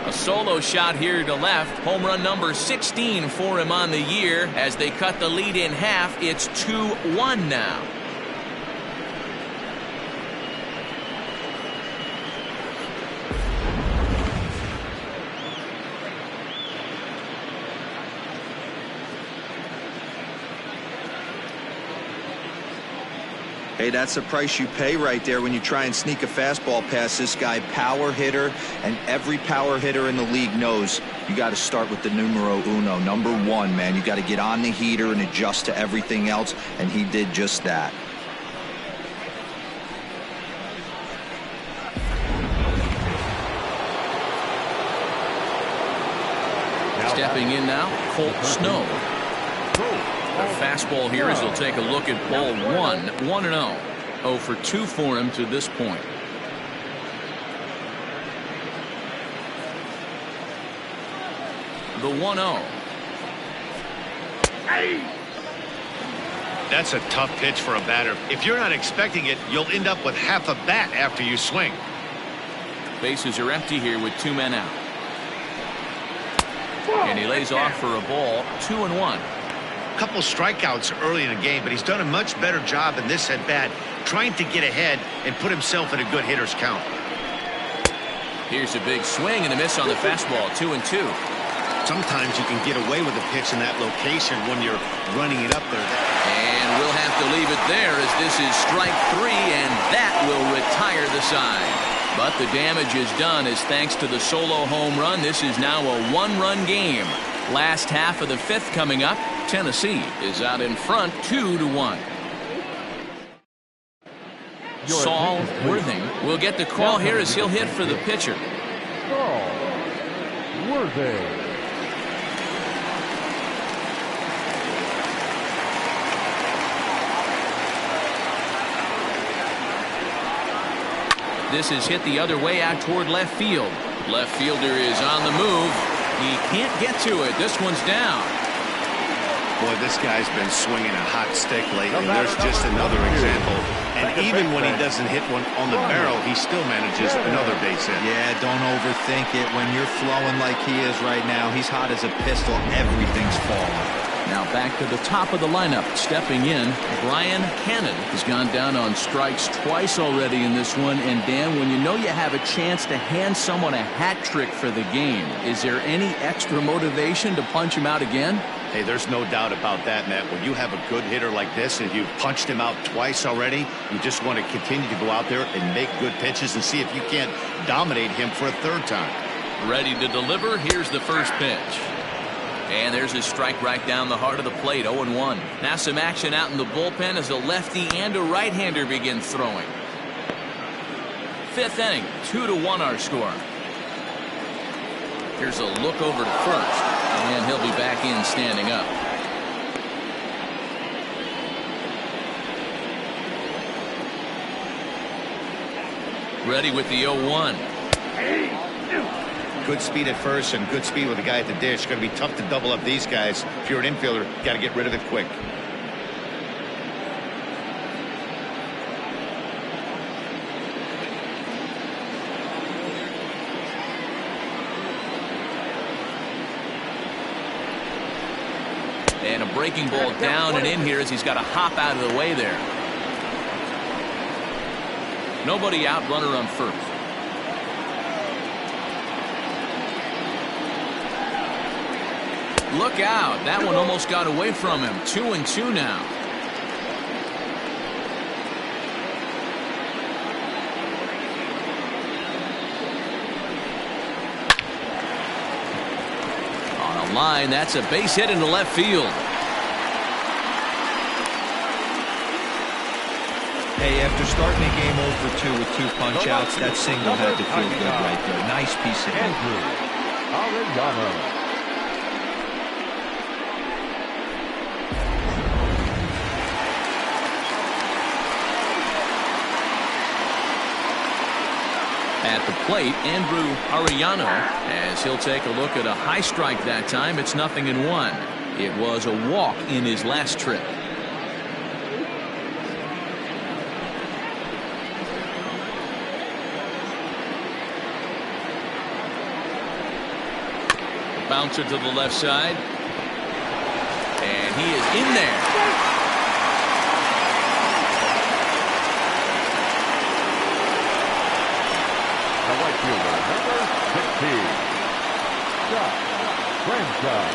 A solo shot here to left. Home run number 16 for him on the year. As they cut the lead in half, it's 2-1 now. Hey, that's the price you pay right there when you try and sneak a fastball past this guy. Power hitter, and every power hitter in the league knows you got to start with the numero uno, number 1, man. You got to get on the heater and adjust to everything else, and he did just that. Stepping in now, Colt Snow. The fastball here as he'll take a look at ball 1. 1-0. 0 for 2 for him to this point. the 1-0. That's a tough pitch for a batter. If you're not expecting it, you'll end up with half a bat after you swing. Bases are empty here with 2 men out. And he lays off for a ball, 2-1. Couple strikeouts early in the game, but he's done a much better job in this at bat, trying to get ahead and put himself in a good hitter's count. Here's a big swing and a miss on the fastball, 2-2. Sometimes you can get away with a pitch in that location when you're running it up there. And we'll have to leave it there as this is strike 3, and that will retire the side. But the damage is done as thanks to the solo home run, this is now a 1-run game. Last half of the 5th coming up. Tennessee is out in front 2-1. Saul Worthing will get the call here as he'll hit for the pitcher. Saul Worthing. This is hit the other way out toward left field. Left fielder is on the move. He can't get to it. This one's down. Boy, this guy's been swinging a hot stick lately. There's just another example. And even when he doesn't hit one on the barrel, he still manages another base hit. Yeah, don't overthink it. When you're flowing like he is right now, he's hot as a pistol. Everything's falling. Now back to the top of the lineup. Stepping in, Brian Cannon has gone down on strikes twice already in this one. And Dan, when you know you have a chance to hand someone a hat trick for the game, is there any extra motivation to punch him out again? Hey, there's no doubt about that, Matt. When you have a good hitter like this and you've punched him out twice already, you just want to continue to go out there and make good pitches and see if you can't dominate him for a 3rd time. Ready to deliver. Here's the first pitch. And there's a strike right down the heart of the plate, 0-1. Now some action out in the bullpen as a lefty and a right-hander begin throwing. 5th inning, 2-1 our score. Here's a look over to first, and he'll be back in standing up. Ready with the 0-1. Good speed at first and good speed with the guy at the dish. Going to be tough to double up these guys. If you're an infielder, got to get rid of it quick. And a breaking ball down and in here as he's got to hop out of the way there. Nobody out, runner on first. Look out. That one almost got away from him. 2-2 now. On a line, that's a base hit into left field. Hey, after starting the game 0-2 with 2 punch-outs, that single had to feel good right there. Nice piece of Andrew Arellano. At the plate, Andrew Arellano, as he'll take a look at a high strike that time. It's 0-1. It was a walk in his last trip. Bouncer to the left side. And he is in there. The right fielder, number 15, Josh Grandson.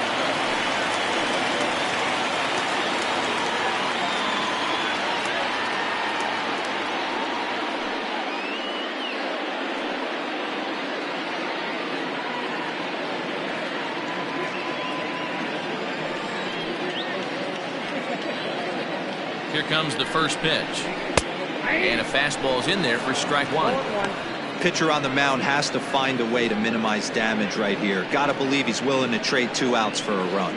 Here comes the first pitch. And a fastball's in there for strike 1. Pitcher on the mound has to find a way to minimize damage right here. Got to believe he's willing to trade 2 outs for a run.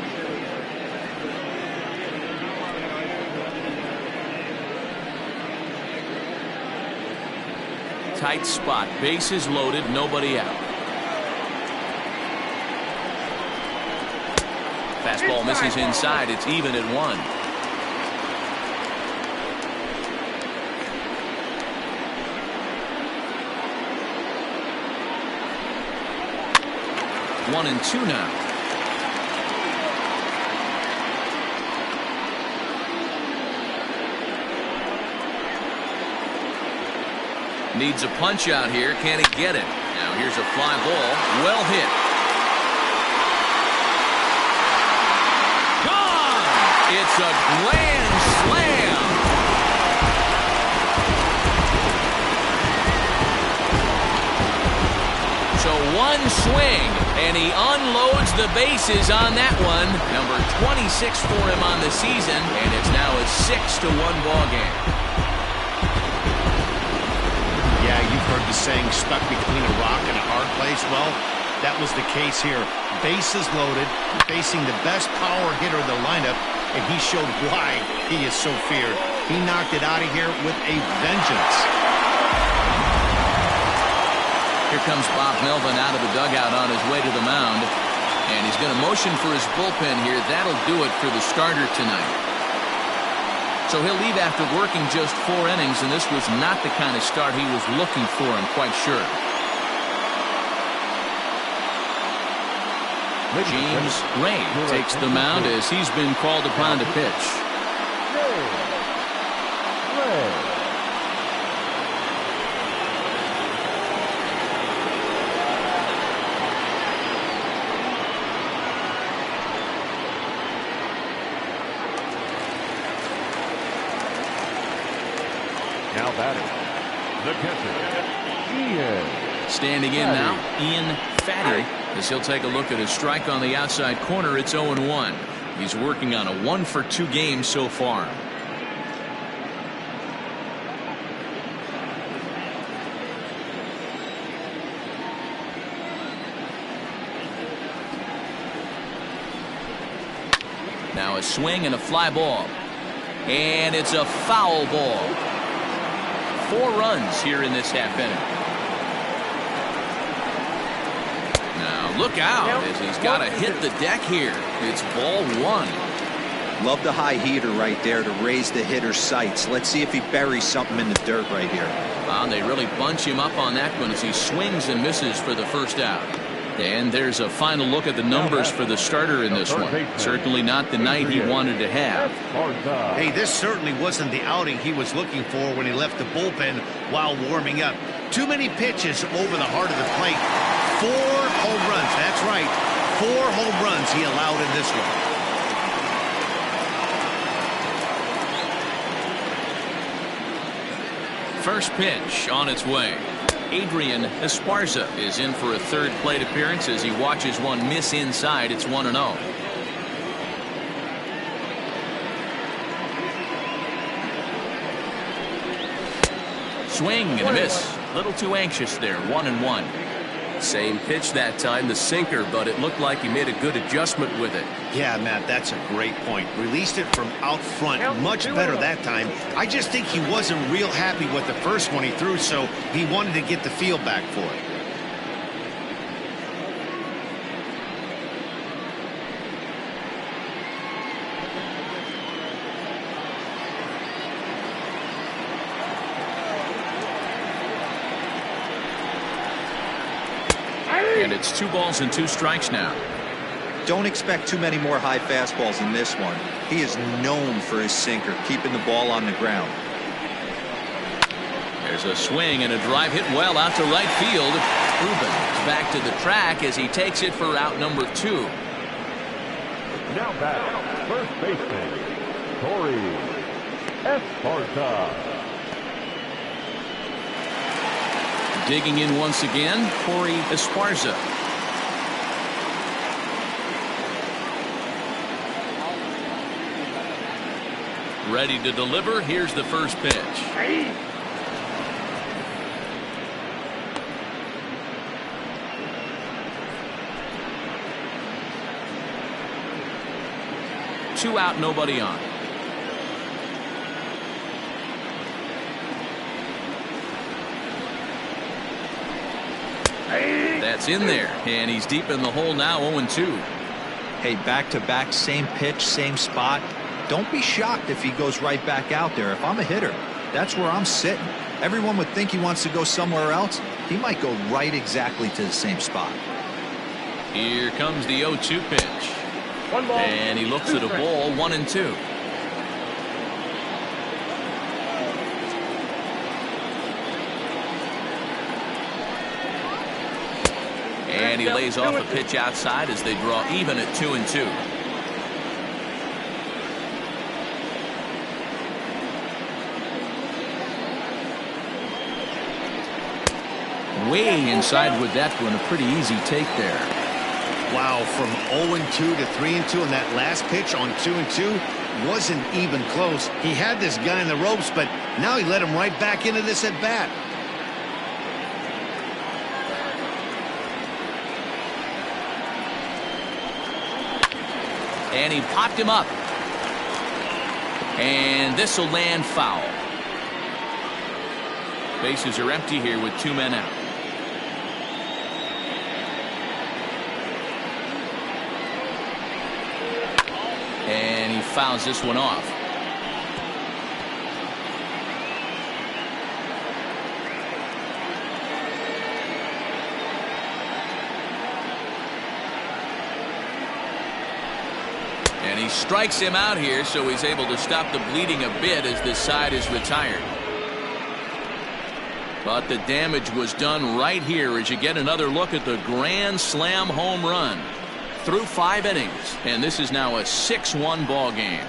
Tight spot. Bases loaded. Nobody out. Fastball misses inside. It's even at 1. One and 2 now. Needs a punch out here. Can he get it? Now here's a fly ball. Well hit. Gone! It's a grand slam. So one swing, and he unloads the bases on that one. Number 26 for him on the season, and it's now a 6-1 ball game. Yeah, you've heard the saying, stuck between a rock and a hard place. Well, that was the case here. Bases loaded, facing the best power hitter in the lineup, and he showed why he is so feared. He knocked it out of here with a vengeance. Here comes Bob Melvin out of the dugout on his way to the mound. And he's going to motion for his bullpen here. That'll do it for the starter tonight. So he'll leave after working just 4 innings, and this was not the kind of start he was looking for, I'm quite sure. James Ray takes the mound as he's been called upon to pitch. Now batting, the catcher, Ian. Standing in now, Ian Fatty, as he'll take a look at his strike on the outside corner. It's 0-1. He's working on a 1-for-2 game so far. Now a swing and a fly ball. And it's a foul ball. 4 runs here in this half inning. Now look out as he's got to hit the deck here. It's ball 1. Love the high heater right there to raise the hitter's sights. Let's see if he buries something in the dirt right here. They really bunch him up on that one as he swings and misses for the first out. And there's a final look at the numbers for the starter in this one. Certainly not the night he wanted to have. Hey, this certainly wasn't the outing he was looking for when he left the bullpen while warming up. Too many pitches over the heart of the plate. 4 home runs. That's right. 4 home runs he allowed in this one. First pitch on its way. Adrian Esparza is in for a 3rd plate appearance as he watches one miss inside. It's 1-0. Swing and a miss. A little too anxious there. 1-1. Same pitch that time, the sinker, but it looked like he made a good adjustment with it. Yeah, Matt, that's a great point. Released it from out front much better that time. I just think he wasn't real happy with the first one he threw, so he wanted to get the feel back for it. And it's 2 balls and 2 strikes now. Don't expect too many more high fastballs in this one. He is known for his sinker, keeping the ball on the ground. There's a swing and a drive hit well out to right field. Ruben is back to the track as he takes it for out number 2. Now back, first baseman, Corey Esparza. Digging in once again, Corey Esparza. Ready to deliver. Here's the first pitch. Two out, nobody on. That's in there, and he's deep in the hole now, 0-2. Hey, back-to-back, same pitch, same spot. Don't be shocked if he goes right back out there. If I'm a hitter, that's where I'm sitting. Everyone would think he wants to go somewhere else. He might go right exactly to the same spot. Here comes the 0-2 pitch. One ball. And he looks at a ball, 1-2. And he lays off a pitch outside as they draw even at 2-2. Way inside with that one, a pretty easy take there. Wow, from 0-2 to 3-2 on that last pitch on 2-2 wasn't even close. He had this guy in the ropes, but now he let him right back into this at bat. And he popped him up. And this will land foul. Bases are empty here with 2 men out. And he fouls this one off. And he strikes him out here, so he's able to stop the bleeding a bit as this side is retired. But the damage was done right here as you get another look at the grand slam home run. Through 5 innings, and this is now a 6-1 ball game.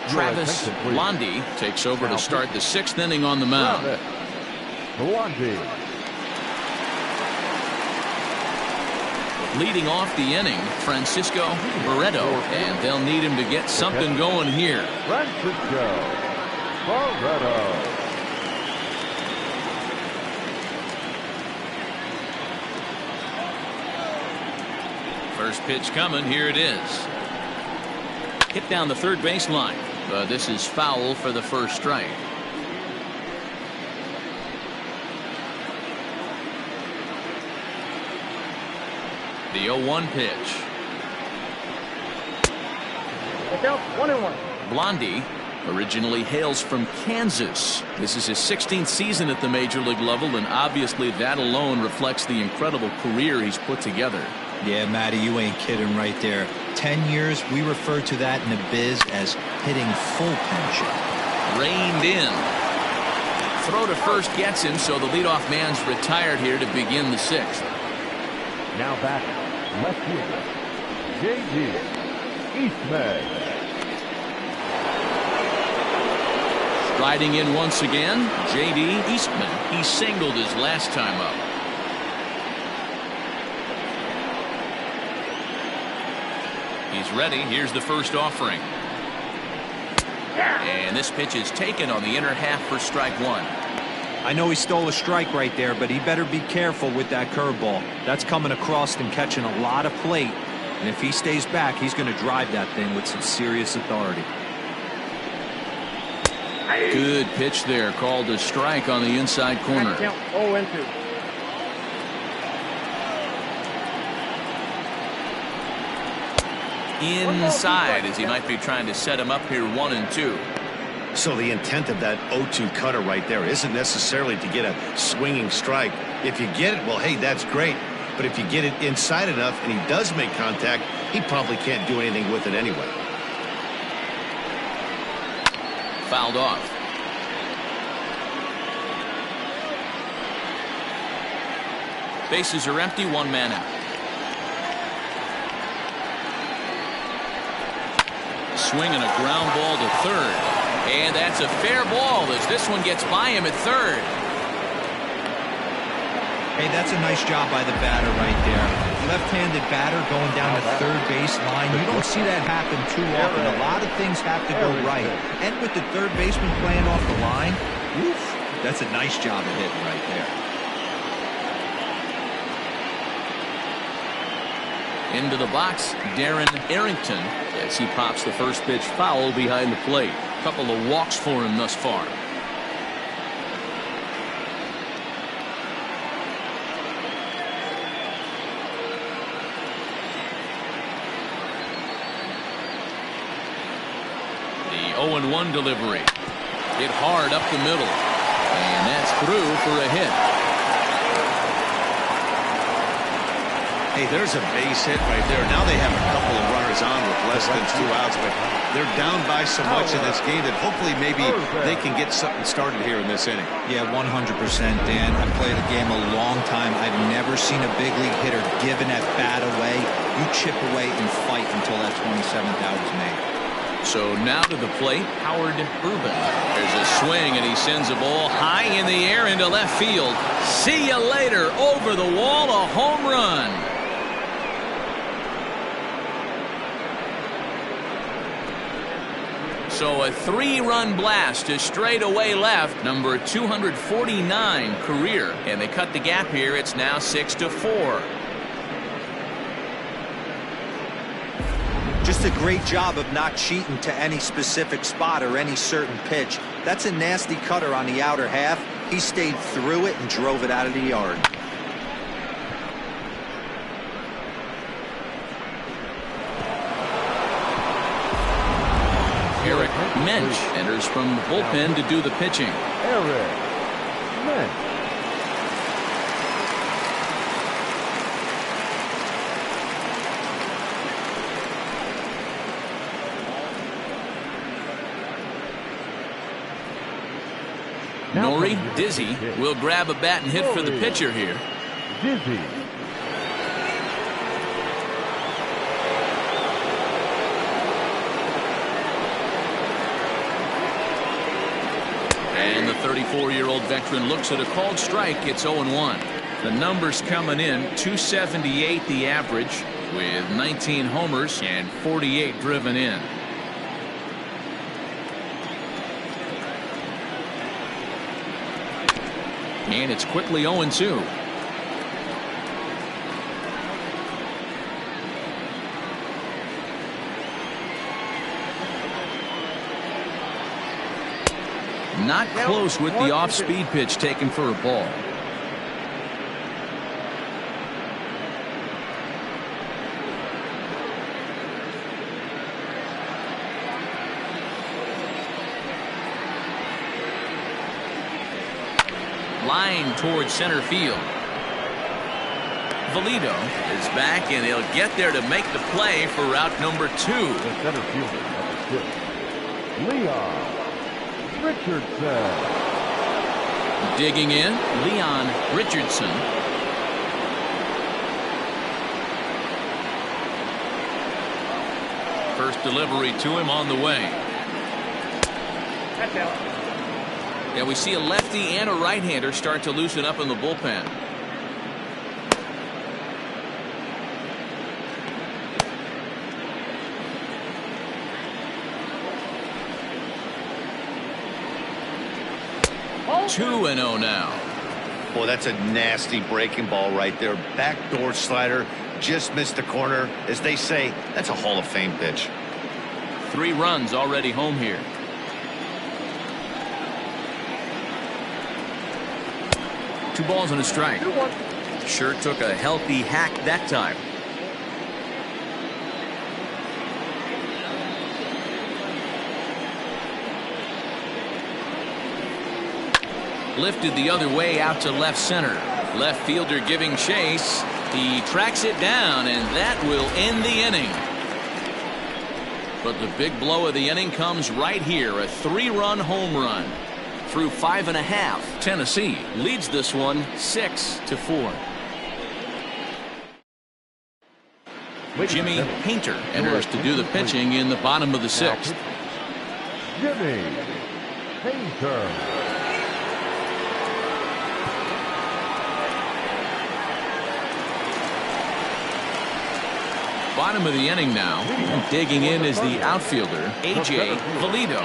Travis Blondie takes over to start the 6th inning on the mound. Blondie. Leading off the inning, Francisco Barreto, and they'll need him to get something going here. Francisco Barreto. First pitch coming. Here it is. Hit down the third baseline, but this is foul for the first strike. The 0-1 pitch. Look out, 1-1. Blondie originally hails from Kansas. This is his 16th season at the major league level, and obviously that alone reflects the incredible career he's put together. Yeah, Matty, you ain't kidding right there. 10 years, we refer to that in the biz as hitting full pension. Reined in. Throw to first gets him, so the leadoff man's retired here to begin the 6th. Now back, left fielder, J.D. Eastman. Striding in once again, J.D. Eastman. He singled his last time up. He's ready. Here's the first offering. And this pitch is taken on the inner half for strike 1. I know he stole a strike right there, but he better be careful with that curveball. That's coming across and catching a lot of plate. And if he stays back, he's going to drive that thing with some serious authority. Good pitch there, called a strike on the inside corner. Count 0-2. Inside, as he might be trying to set him up here 1-2. So the intent of that 0-2 cutter right there isn't necessarily to get a swinging strike. If you get it, well, hey, that's great. But if you get it inside enough and he does make contact, he probably can't do anything with it anyway. Fouled off. Bases are empty, 1 man out. Swinging a ground ball to third. And that's a fair ball as this one gets by him at third. Hey, that's a nice job by the batter right there. Left-handed batter going down the third base line. You don't see that happen too often. A lot of things have to go right. And with the third baseman playing off the line, woof, that's a nice job of hitting right there. Into the box, Darren Arrington, as he pops the first pitch foul behind the plate. Couple of walks for him thus far. 0-1 delivery. Hit hard up the middle. And that's through for a hit. Hey, there's a base hit right there. Now they have a couple of runners on with less than 2 outs, but they're down by so much in this game that hopefully maybe they can get something started here in this inning. Yeah, 100%, Dan. I played the game a long time. I've never seen a big league hitter give an at-bat away. You chip away and fight until that 27th out is made. So now to the plate, Howard Urban. There's a swing, and he sends a ball high in the air into left field. See you later. Over the wall, a home run. So a 3-run blast to straightaway left, number 249 career. And they cut the gap here. It's now 6-4. Just a great job of not cheating to any specific spot or any certain pitch. That's a nasty cutter on the outer half. He stayed through it and drove it out of the yard. Eric Mensch enters from the bullpen to do the pitching. Eric Mensch. Nori Dizzy will grab a bat and hit for the pitcher here. Dizzy. And the 34-year-old veteran looks at a called strike. It's 0-1. The numbers coming in, 278 the average, with 19 homers and 48 driven in. And it's quickly 0-2. Not close with the off-speed pitch taken for a ball. Line towards center field. Valido is back, and he'll get there to make the play for route number 2. The center fielder, number 6, Leon Richardson. Digging in, Leon Richardson. First delivery to him on the way. That's out. Yeah, we see a lefty and a right-hander start to loosen up in the bullpen. Oh, 2-0 now. Boy, that's a nasty breaking ball right there. Backdoor slider, just missed the corner. As they say, that's a Hall of Fame pitch. 3 runs already home here. 2 balls and a strike. 2-1. Sure took a healthy hack that time. Lifted the other way out to left center. Left fielder giving chase. He tracks it down, and that will end the inning. But the big blow of the inning comes right here. A 3-run home run. Through 5.5, Tennessee leads this one 6-4. Jimmy Painter enters to do the pitching in the bottom of the 6th. Jimmy Painter. Bottom of the inning now. Digging in is the outfielder, A.J. Valido.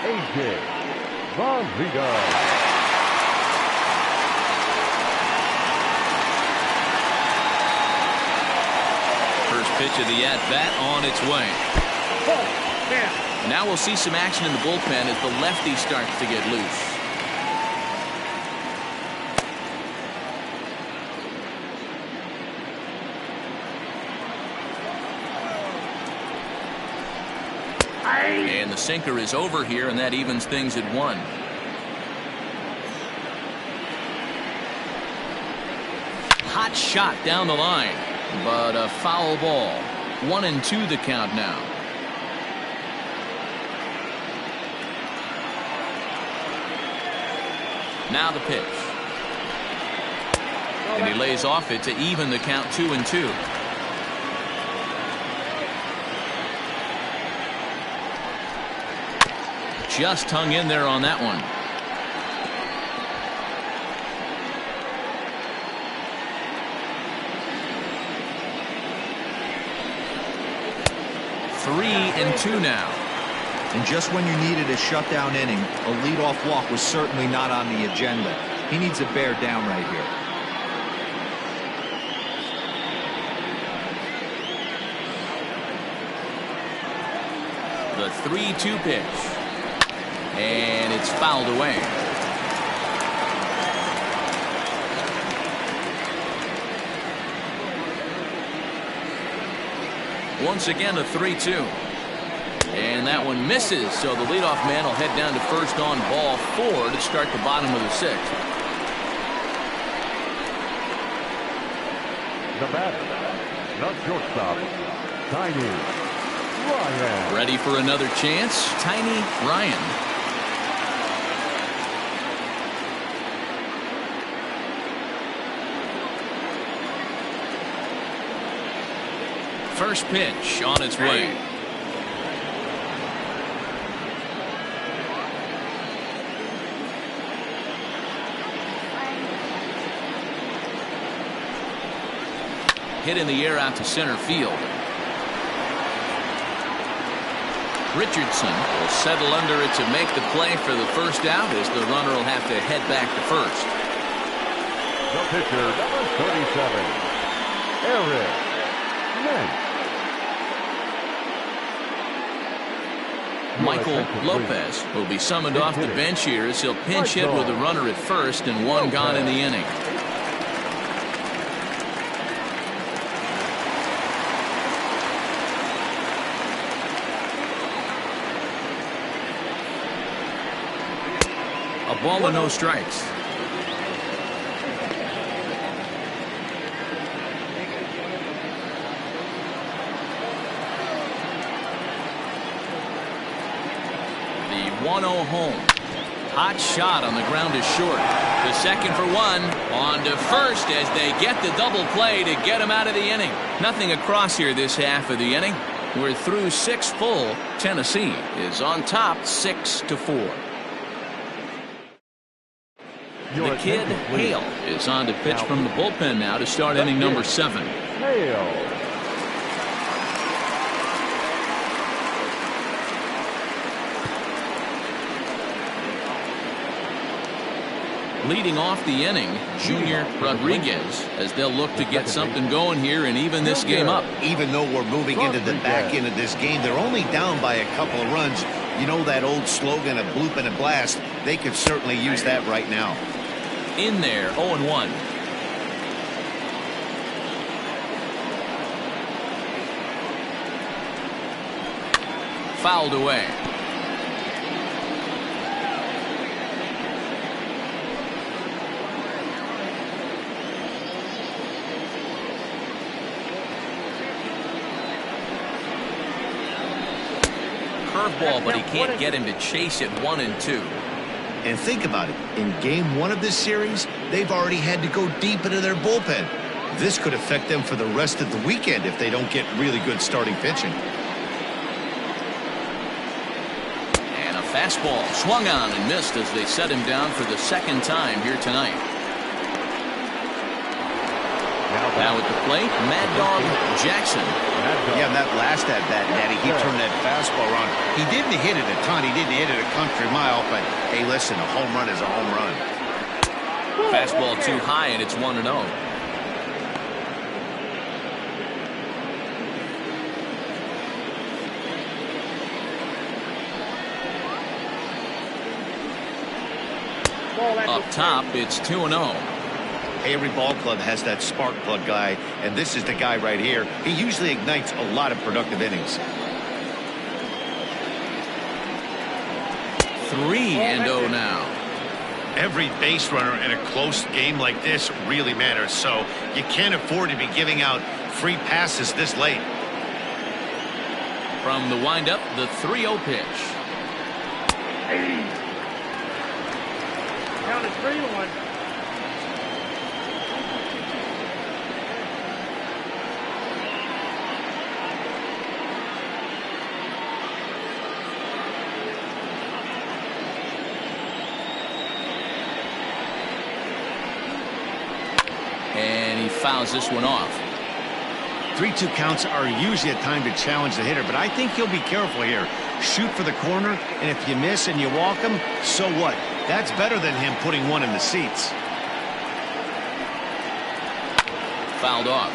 A.J. Valido. First pitch of the at-bat on its way. Now we'll see some action in the bullpen as the lefty starts to get loose. sinker is over here, and that evens things at 1. Hot shot down the line, but a foul ball. 1-2 the count now. Now the pitch. And he lays off it to even the count 2-2. Just hung in there on that one. Three and 2 now. And just when you needed a shutdown inning, a leadoff walk was certainly not on the agenda. He needs to bear down right here. The 3-2 pitch. And it's fouled away. Once again, a 3-2. And that one misses, so the leadoff man will head down to first on ball 4 to start the bottom of the 6th. The batter, the shortstop, Tiny Ryan. Ready for another chance? Tiny Ryan. First pitch on its way. Hit in the air out to center field. Richardson will settle under it to make the play for the first out, as the runner will have to head back to first. The pitcher, number 37, Eric Nance. Michael Lopez will be summoned off the bench here, as he'll pinch hit with a runner at first and one gone in the inning. A ball and no strikes. The 1-0 home. Hot shot on the ground is short. The second for one. On to first as they get the double play to get him out of the inning. Nothing across here this half of the inning. We're through 6 full. Tennessee is on top 6-4. The kid Hale is on to pitch from the bullpen now to start inning number 7. Hale. Leading off the inning, Junior Rodriguez, as they'll look to get something going here and even this game up. Even though we're moving into the back end of this game, they're only down by a couple of runs. You know that old slogan, a bloop and a blast? They could certainly use that right now. In there, 0-1. Fouled away. Curveball, but he can't get him to chase it 1-2. And think about it. In game 1 of this series, they've already had to go deep into their bullpen. This could affect them for the rest of the weekend if they don't get really good starting pitching. And a fastball swung on and missed as they set him down for the second time here tonight. Now at the plate, Mad Dog Jackson. Yeah, that last at-bat, Daddy, he turned that fastball on. He didn't hit it a ton. He didn't hit it a country mile, but hey, listen, a home run is a home run. Fastball too high, and it's 1-0. Up top, it's 2-0. Every ball club has that spark plug guy, and this is the guy right here. He usually ignites a lot of productive innings. 3-0 now. Every base runner in a close game like this really matters, so you can't afford to be giving out free passes this late. From the windup, the 3-0 pitch. Count is 3-1. And he fouls this one off. 3-2 counts are usually a time to challenge the hitter, but I think he'll be careful here. Shoot for the corner, and if you miss and you walk him, so what? That's better than him putting one in the seats. Fouled off.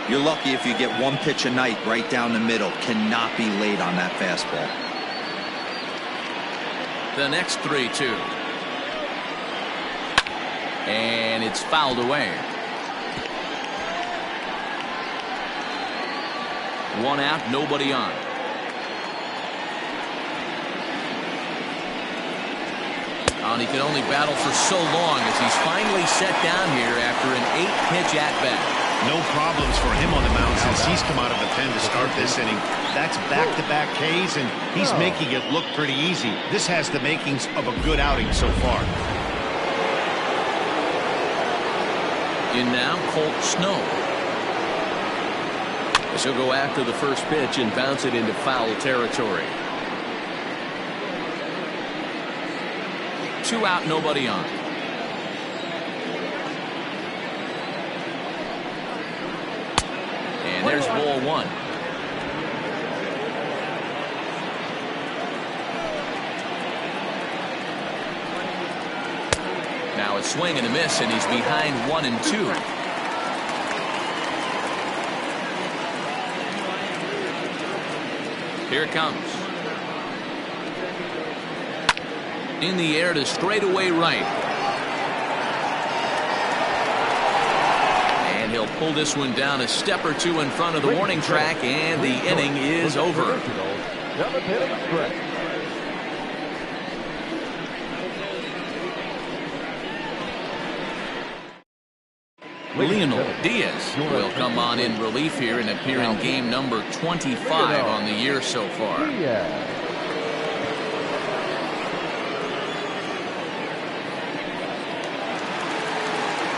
You're lucky if you get one pitch a night right down the middle. Cannot be late on that fastball. The next 3-2. And it's fouled away. One out, nobody on. And he can only battle for so long as he's finally set down here after an 8-pitch at-bat. No problems for him on the mound since he's come out of the pen to start this inning. That's back-to-back Ks, and he's making it look pretty easy. This has the makings of a good outing so far. In now, Colt Snow. As he'll go after the first pitch and bounce it into foul territory. 2 out, nobody on. And there's ball 1. Now a swing and a miss, and he's behind 1-2. Here it comes. In the air to straightaway right. And he'll pull this one down a step or two in front of the warning track, and the inning is over. Leonel Diaz will come on in relief here and appear in game number 25 on the year so far.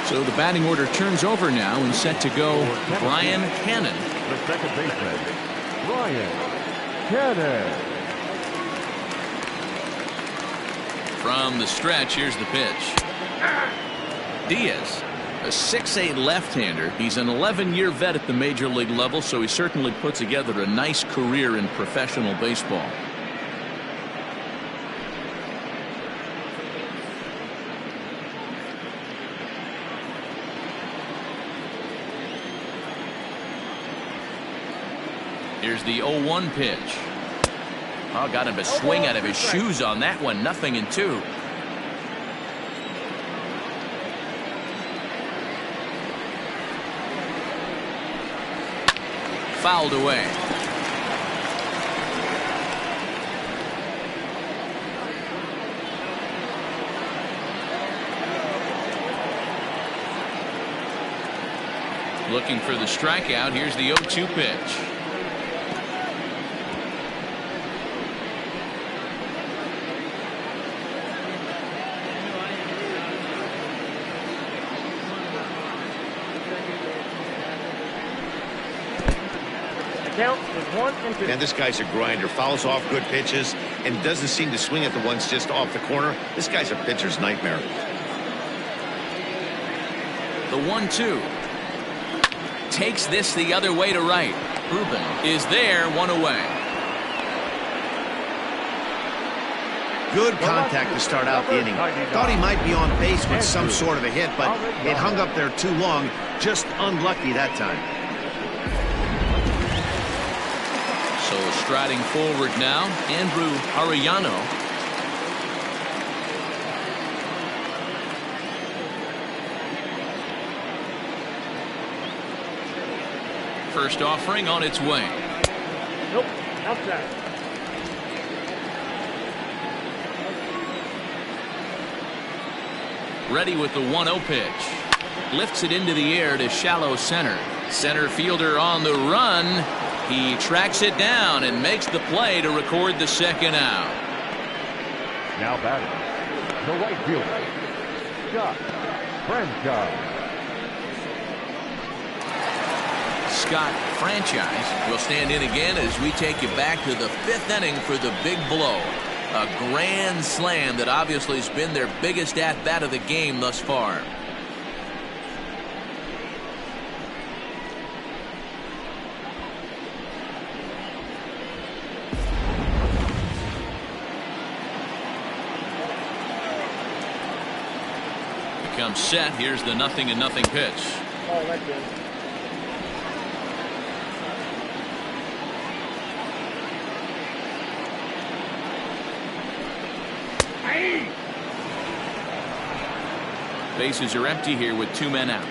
So the batting order turns over now and set to go Brian Cannon. The second baseman, Brian Cannon. From the stretch, here's the pitch. Diaz, a 6'8" left-hander. He's an 11-year vet at the major league level, so he certainly put together a nice career in professional baseball. Here's the 0-1 pitch. Oh, got him to swing out of his shoes on that one. 0-2. Fouled away. Looking for the strikeout. Here's the 0-2 pitch. Count is 1-2. And this guy's a grinder. Fouls off good pitches and doesn't seem to swing at the ones just off the corner. This guy's a pitcher's nightmare. The 1-2. Takes this the other way to right. Ruben is there, 1 away. Good contact to start out the inning. Thought he might be on base with some sort of a hit, but it hung up there too long. Just unlucky that time. So striding forward now, Andrew Arellano. First offering on its way. Nope, outside. Ready with the 1-0 pitch. Lifts it into the air to shallow center. Center fielder on the run. He tracks it down and makes the play to record the second out. Now batting, the right fielder, Scott Franchise. Scott Franchise will stand in again as we take you back to the 5th inning for the big blow. A grand slam that obviously has been their biggest at-bat of the game thus far. Becomes set. Here's the 0-0 pitch. Oh, that's good. Bases are empty here with 2 men out.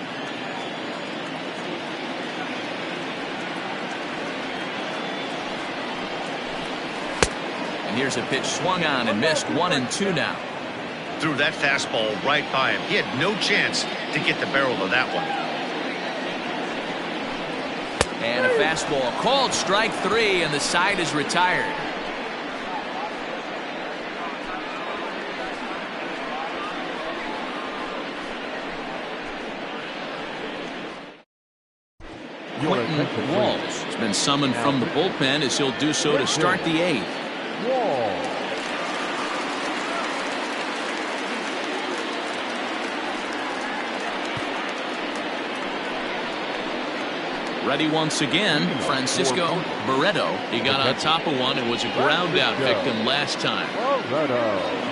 And here's a pitch swung on and missed. 1-2 now. Threw that fastball right by him. He had no chance to get the barrel of that one. And a fastball called strike 3, and the side is retired. Quentin Walls has been summoned from the bullpen as he'll do so to start the 8th. Wall. Ready once again, Francisco Barreto. He got on top of one and was a ground out victim last time. Barreto.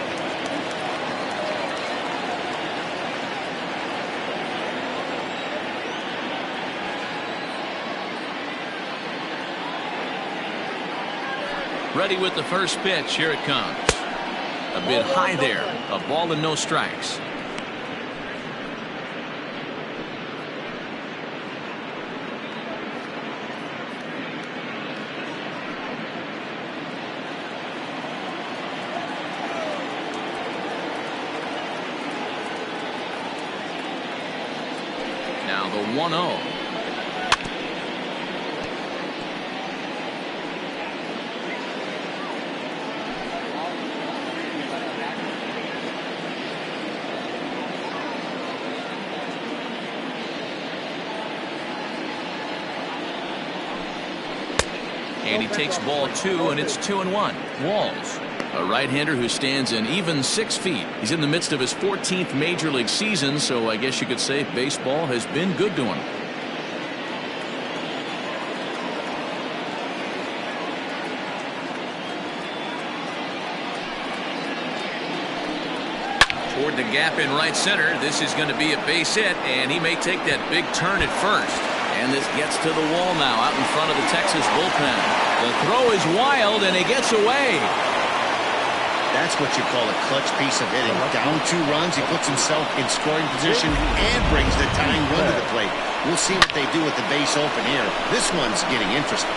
Ready with the first pitch. Here it comes. A bit high there. A ball and no strikes. Now the 1-0. And he takes ball 2, and it's 2-1. Walls, a right-hander who stands an even 6 feet. He's in the midst of his 14th major league season, so I guess you could say baseball has been good to him. Toward the gap in right center. This is going to be a base hit, and he may take that big turn at first. And this gets to the wall now out in front of the Texas bullpen. The throw is wild, and he gets away. That's what you call a clutch piece of hitting. Down 2 runs, he puts himself in scoring position and brings the tying run to the plate. We'll see what they do with the base open here. This one's getting interesting.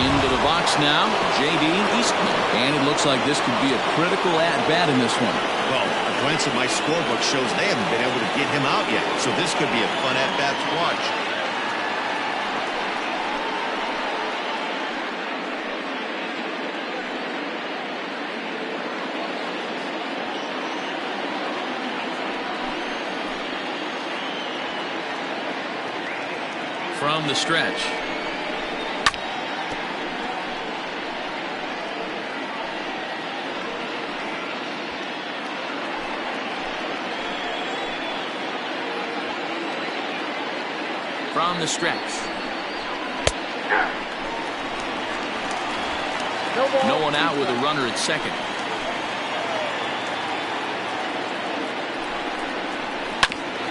Into the box now, J.D. Eastman. And it looks like this could be a critical at-bat in this one. Well, a glance at my scorebook shows they haven't been able to get him out yet, so this could be a fun at-bat to watch. From the stretch. From the stretch. No one out with a runner at second.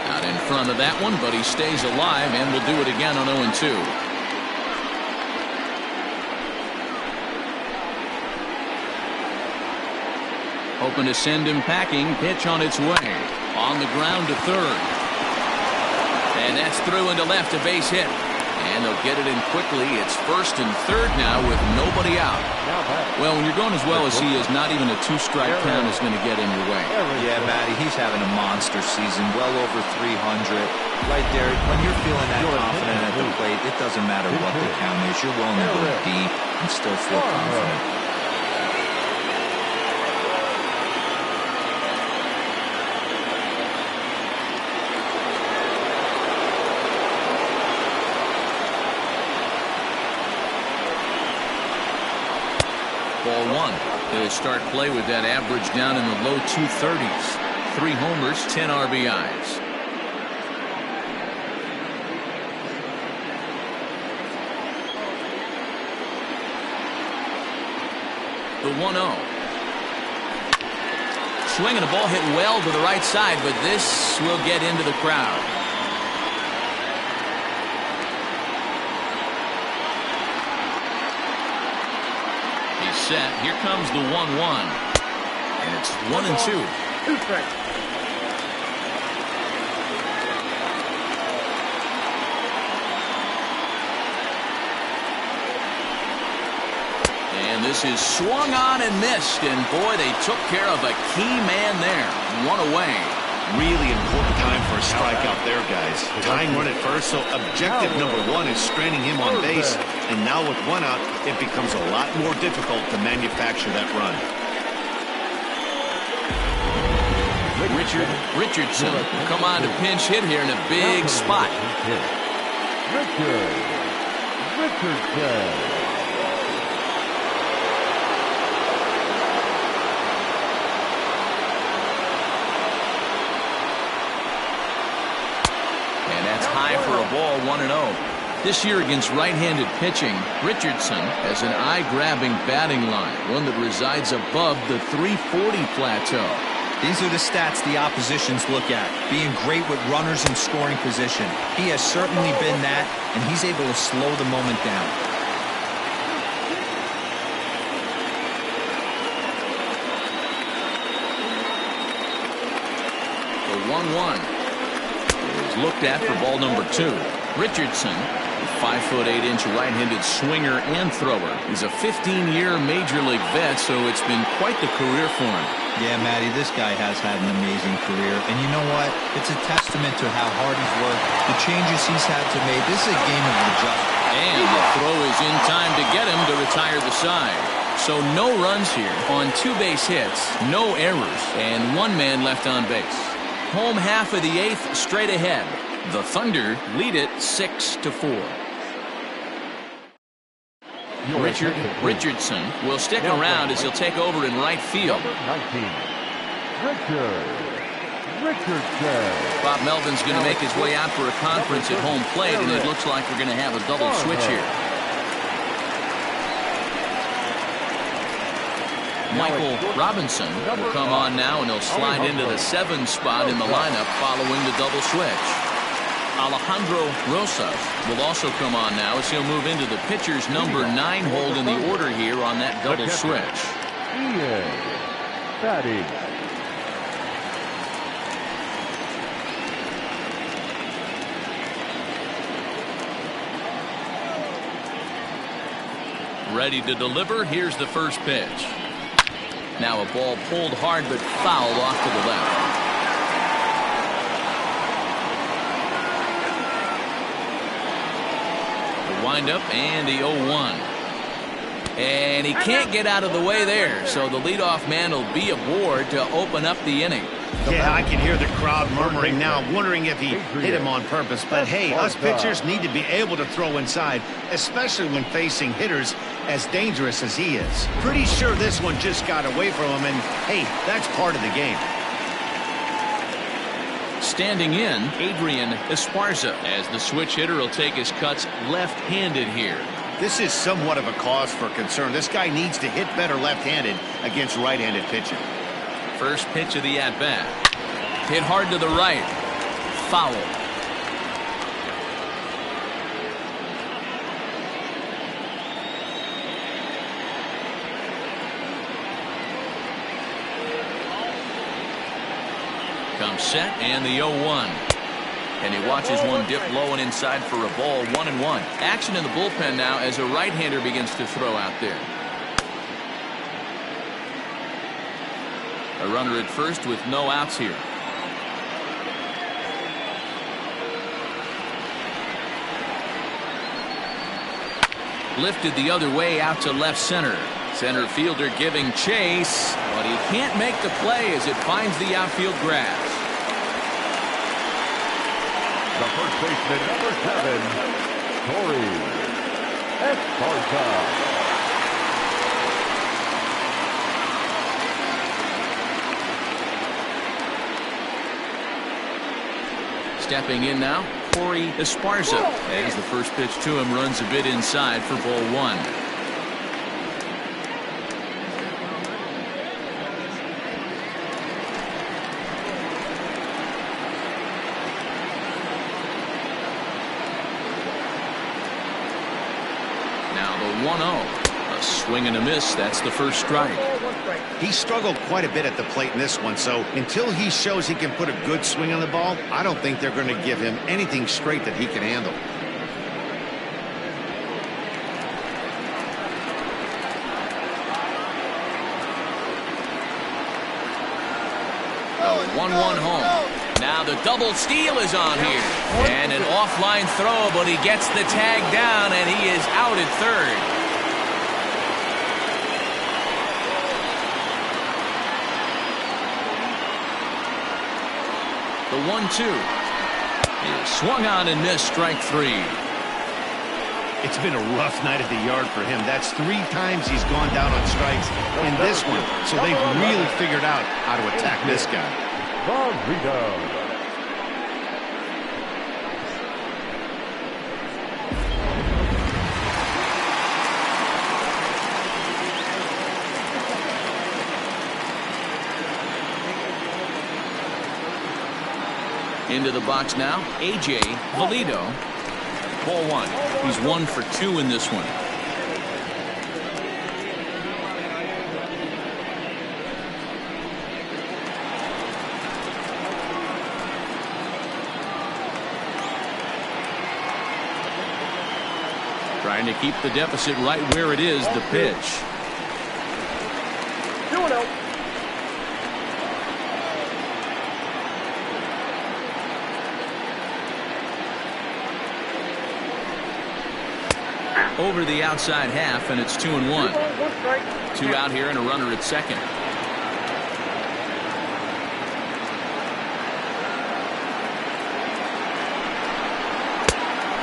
Out in front of that one, but he stays alive and will do it again on 0-2. Hoping to send him packing. Pitch on its way. On the ground to third. And that's through into left, a base hit. And they'll get it in quickly. It's 1st and 3rd now with nobody out. Well, when you're going as well as he is, not even a 2-strike count is going to get in your way. Yeah, Matty, he's having a monster season, well over 300. Right there, when you're feeling that confident at the plate, it doesn't matter what the count is. You're willing to go deep and still feel confident. Ball 1. He'll start play with that average down in the low 230s. 3 homers, 10 RBIs. The 1-0. Swinging a ball hit well to the right side, but this will get into the crowd. Set. Here comes the 1-1. And it's 1-2. 2 strikes. And this is swung on and missed. And boy, they took care of a key man there. 1 away. Really important time for a strikeout there, guys. Tying run at first, so objective number 1 is straining him on base. And now with 1 out, it becomes a lot more difficult to manufacture that run. Richardson will come on to pinch hit here in a big spot. Richardson. High for a ball, 1-0. This year against right-handed pitching, Richardson has an eye-grabbing batting line, one that resides above the 340 plateau. These are the stats the oppositions look at, being great with runners in scoring position. He has certainly been that, and he's able to slow the moment down. The 1-1. Looked at for ball number 2. Richardson, a 5'8" right-handed swinger and thrower. He's a 15-year major league vet, so it's been quite the career for him. Yeah, Matty, this guy has had an amazing career. And you know what? It's a testament to how hard he's worked, the changes he's had to make. This is a game of adjustment. And the throw is in time to get him to retire the side. So no runs here on 2 base hits, no errors, and 1 man left on base. Home half of the 8th straight ahead. The Thunder lead it 6-4. Richardson will stick around as he'll take over in right field. Number 19, Richardson. Bob Melvin's going to make his way out for a conference at home plate, and it looks like we're going to have a double switch here. Michael Robinson will come on now, and he'll slide into the 7 spot in the lineup following the double switch. Alejandro Rosas will also come on now as he'll move into the pitcher's number 9 hold in the order here on that double switch. Ian Batting. Ready to deliver. Here's the first pitch. Now a ball pulled hard but fouled off to the left. The windup and the 0-1. And he can't get out of the way there, so the leadoff man will be aboard to open up the inning. Yeah, I can hear the crowd murmuring now, wondering if he hit him on purpose. But hey, us pitchers need to be able to throw inside, especially when facing hitters as dangerous as he is. Pretty sure this one just got away from him, and hey, that's part of the game. Standing in, Adrian Esparza, as the switch hitter will take his cuts left-handed here. This is somewhat of a cause for concern. This guy needs to hit better left-handed against right-handed pitching. First pitch of the at-bat. Hit hard to the right. Foul. Comes set and the 0-1. And he watches one dip low and inside for a ball. 1-1. Action in the bullpen now as a right-hander begins to throw out there. A runner at first with no outs here. Lifted the other way out to left center. Center fielder giving chase, but he can't make the play as it finds the outfield grass. The first baseman, number 7, Torey Esparza. Stepping in now, Torey Esparza, as the first pitch to him runs a bit inside for ball 1. Now the 1-0. A swing and a miss. That's the first strike. He struggled quite a bit at the plate in this one, so until he shows he can put a good swing on the ball, I don't think they're going to give him anything straight that he can handle. A 1-1 home. Now the double steal is on here. And an offline throw, but he gets the tag down, and he is out at third. The 1-2 is swung on and missed, strike 3. It's been a rough night at the yard for him. That's 3 times he's gone down on strikes in this one. So they've really figured out how to attack this guy. Barrido. Into the box now, A.J. Valido. Ball 1. He's 1 for 2 in this one. Trying to keep the deficit right where it is, the pitch. 2-0. Over the outside half, and it's 2-1. 2 out here and a runner at second.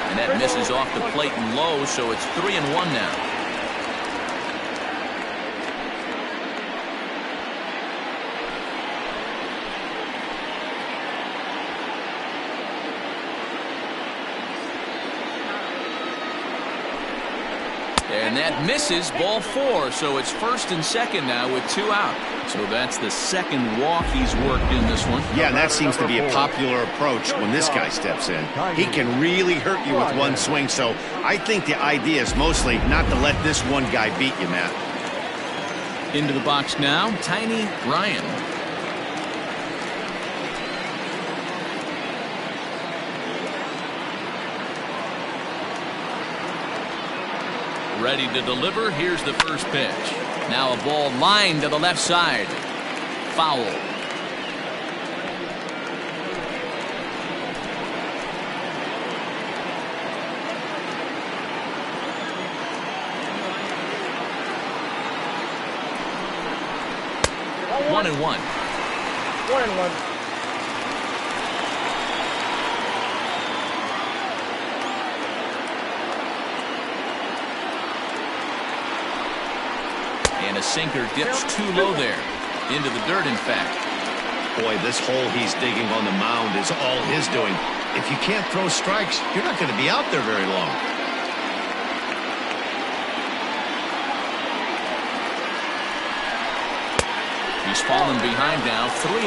And that misses off the plate and low, so it's 3-1 now. And that misses, ball 4, so it's first and second now with 2 out. So that's the second walk he's worked in this one. Yeah, and that seems to be a popular approach when this guy steps in. He can really hurt you with one swing, so I think the idea is mostly not to let this one guy beat you, Matt. Into the box now, Tiny Ryan. Ready to deliver. Here's the first pitch. Now a ball lined to the left side. Foul. One and one. 1-1. And a sinker dips too low there. Into the dirt, in fact. Boy, this hole he's digging on the mound is all his doing. If you can't throw strikes, you're not going to be out there very long. He's fallen behind now, 3-1.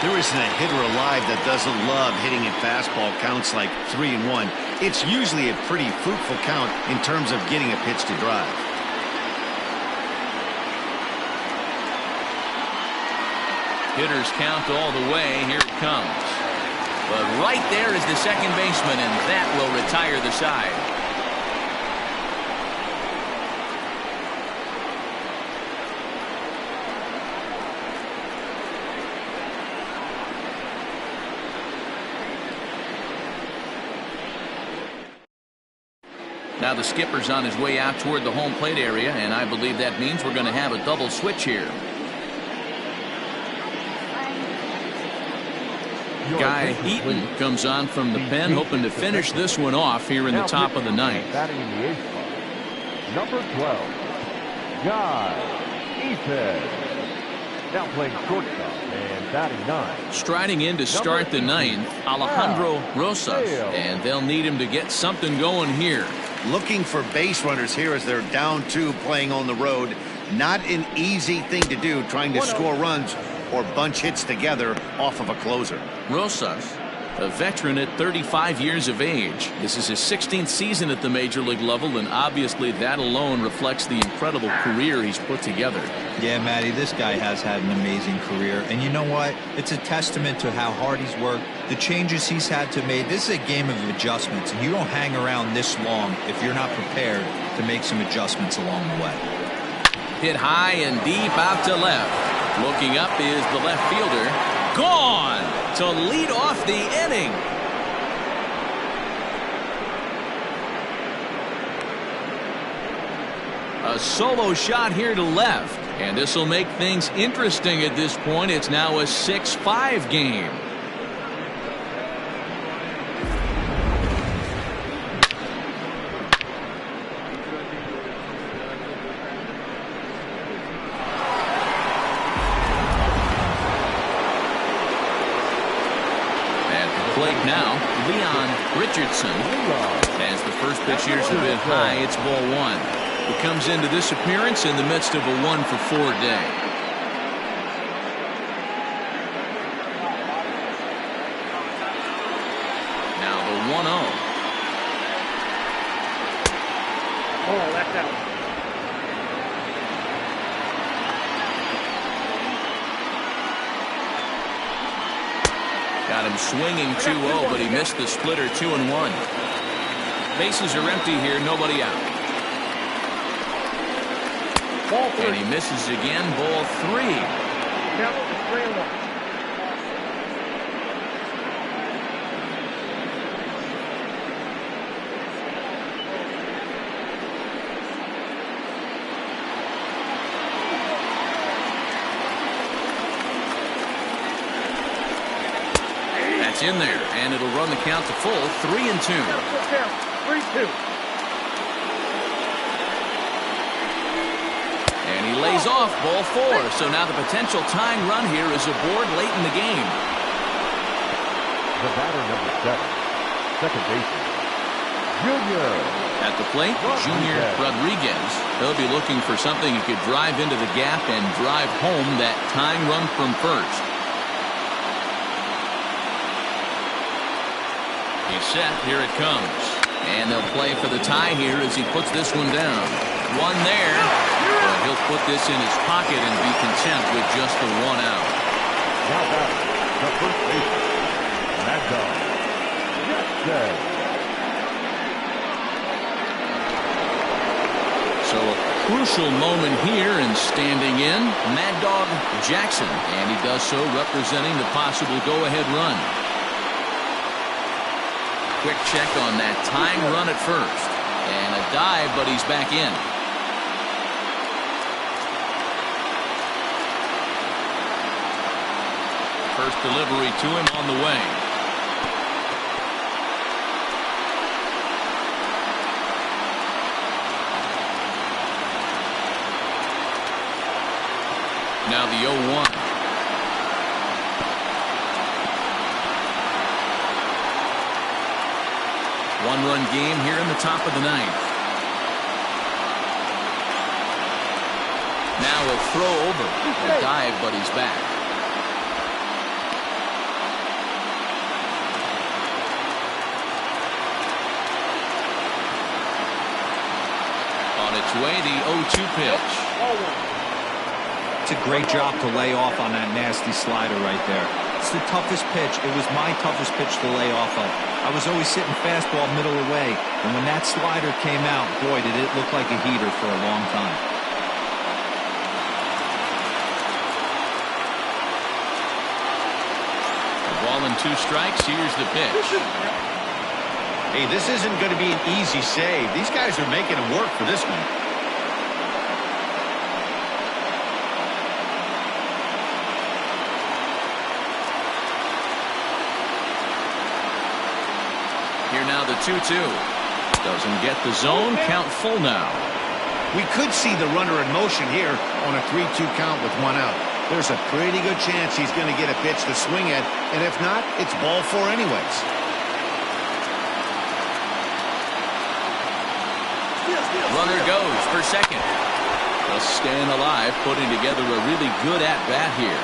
There isn't a hitter alive that doesn't love hitting a fastball counts like 3-1. It's usually a pretty fruitful count in terms of getting a pitch to drive. Hitters count all the way. Here it comes. But right there is the second baseman, and that will retire the side. Now the skipper's on his way out toward the home plate area, and I believe that means we're going to have a double switch here. Guy Eaton comes on from the pen, hoping to finish this one off here in the top of the ninth. Batting in the eighth spot, number 12, Guy Eaton. Now playing shortstop and batting 9. Striding in to start the ninth, Alejandro Rosas, and they'll need him to get something going here. Looking for base runners here as they're down 2 playing on the road. Not an easy thing to do, trying to score runs or bunch hits together off of a closer. Rosas, a veteran at 35 years of age. This is his 16th season at the major league level, and obviously that alone reflects the incredible career he's put together. Yeah, Matty, this guy has had an amazing career. And you know what? It's a testament to how hard he's worked, the changes he's had to make. This is a game of adjustments, and you don't hang around this long if you're not prepared to make some adjustments along the way. Hit high and deep out to left. Looking up is the left fielder. Gone to lead off the inning. A solo shot here to left, and this will make things interesting at this point. It's now a 6-5 game. Plate now, Leon Richardson. As the first pitch here's a bit high, it's ball 1. He comes into this appearance in the midst of a 1-for-4 day. Now the 1-0. Oh, that's out. Got him swinging 2-0, but he missed the splitter 2-1. Bases are empty here, nobody out. Ball 3. And he misses again, ball 3. Count is 3-1. In there, and it'll run the count to full. 3-2. 3-2. And he lays off ball 4. So now the potential tying run here is aboard late in the game. The batter, number 7, second baseman, Junior. At the plate, Junior Rodriguez. He'll be looking for something he could drive into the gap and drive home that tying run from first. He's set. Here it comes. And they'll play for the tie here as he puts this one down. One there. But he'll put this in his pocket and be content with just the 1 out. Now back, the first baseman, Mad Dog Jackson. So a crucial moment here, and standing in, Mad Dog Jackson. And he does so representing the possible go-ahead run. Quick check on that tying run at first. And a dive, but he's back in. First delivery to him on the way. Now the 0-1. One-run game here in the top of the ninth. Now a throw over. A dive, but he's back. On its way, the 0-2 pitch. It's a great job to lay off on that nasty slider right there. It's the toughest pitch. It was my toughest pitch to lay off of. I was always sitting fastball middle away, and when that slider came out, boy, did it look like a heater for a long time. Ball and 2 strikes. Here's the pitch. Hey, this isn't going to be an easy save. These guys are making it work for this one. Here now the 2-2. Doesn't get the zone. Count full now. We could see the runner in motion here on a 3-2 count with 1 out. There's a pretty good chance he's going to get a pitch to swing at, and if not, it's ball 4 anyways. Runner goes for second. Just staying alive, putting together a really good at-bat here.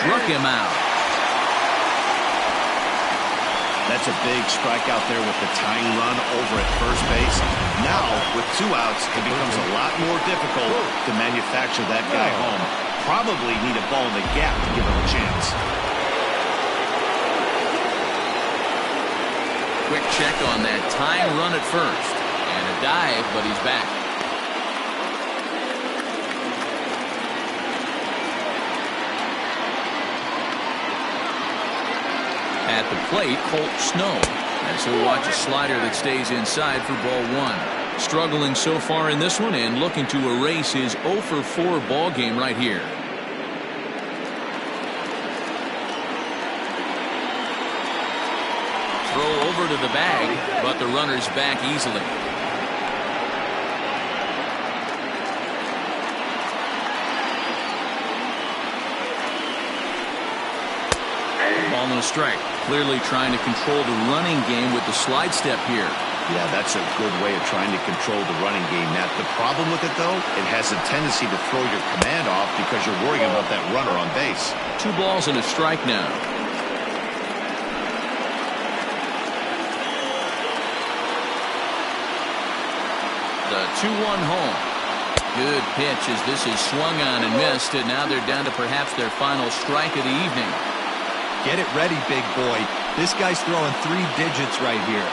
Struck him out. That's a big strikeout there with the tying run over at first base. Now, with 2 outs, it becomes a lot more difficult to manufacture that guy home. Probably need a ball in the gap to give him a chance. Quick check on that tying run at first. And a dive, but he's back. At the plate, Colt Snow, as he'll watch a slider that stays inside for ball 1. Struggling so far in this one and looking to erase his 0-for-4 ball game right here. Throw over to the bag, but the runner's back easily. Ball and a strike. Clearly trying to control the running game with the slide step here. Yeah, that's a good way of trying to control the running game, Matt. The problem with it, though, it has a tendency to throw your command off because you're worrying about that runner on base. 2 balls and a strike now. The 2-1 home. Good pitch as this is swung on and missed, and now they're down to perhaps their final strike of the evening. Get it ready, big boy. This guy's throwing 3 digits right here.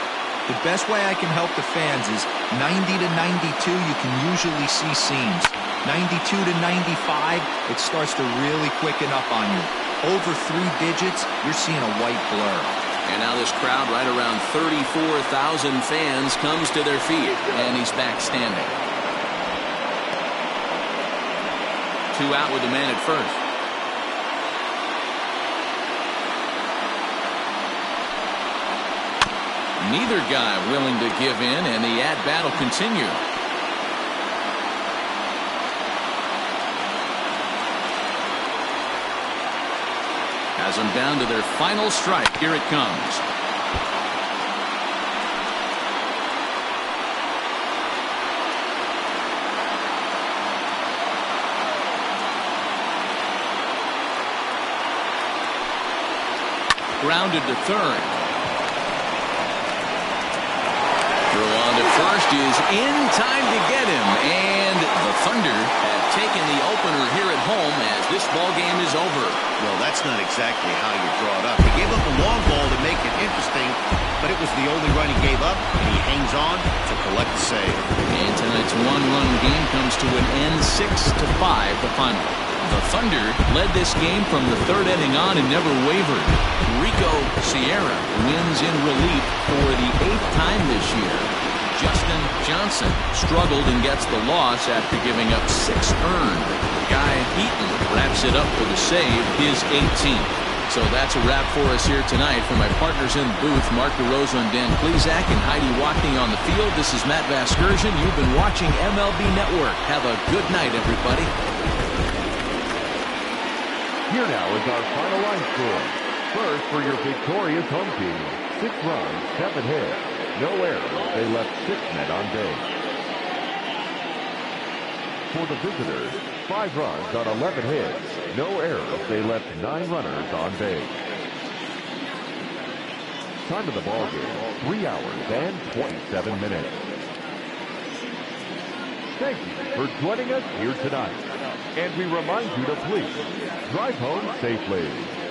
The best way I can help the fans is 90 to 92, you can usually see seams. 92 to 95, it starts to really quicken up on you. Over 3 digits, you're seeing a white blur. And now this crowd, right around 34,000 fans, comes to their feet, and he's back standing. 2 out with the man at first. Neither guy willing to give in, and the at-bat will continue. Has them down to their final strike. Here it comes. Grounded to third. Throw on to first is in time to get him, and the Thunder have taken the opener here at home as this ball game is over. Well, that's not exactly how you draw it up. He gave up a long ball to make it interesting, but it was the only run he gave up, and he hangs on to collect the save. And tonight's 1-run game comes to an end, 6-5 the final. The Thunder led this game from the 3rd inning on and never wavered. Rico Sierra wins in relief for the 8th time this year. Justin Johnson struggled and gets the loss after giving up 6 earned. Guy Heaton wraps it up for the save, his 18th. So that's a wrap for us here tonight. For my partners in the booth, Mark DeRosa and Dan Plesac and Heidi Watney on the field, this is Matt Vasgersian. You've been watching MLB Network. Have a good night, everybody. Here now is our final line score. First, for your victorious home team, 6 runs, 7 hits, no errors. They left 6 men on base. For the visitors, 5 runs on 11 hits, no errors. They left 9 runners on base. Time of the ball game, 3 hours and 27 minutes. Thank you for joining us here tonight. And we remind you to please drive home safely.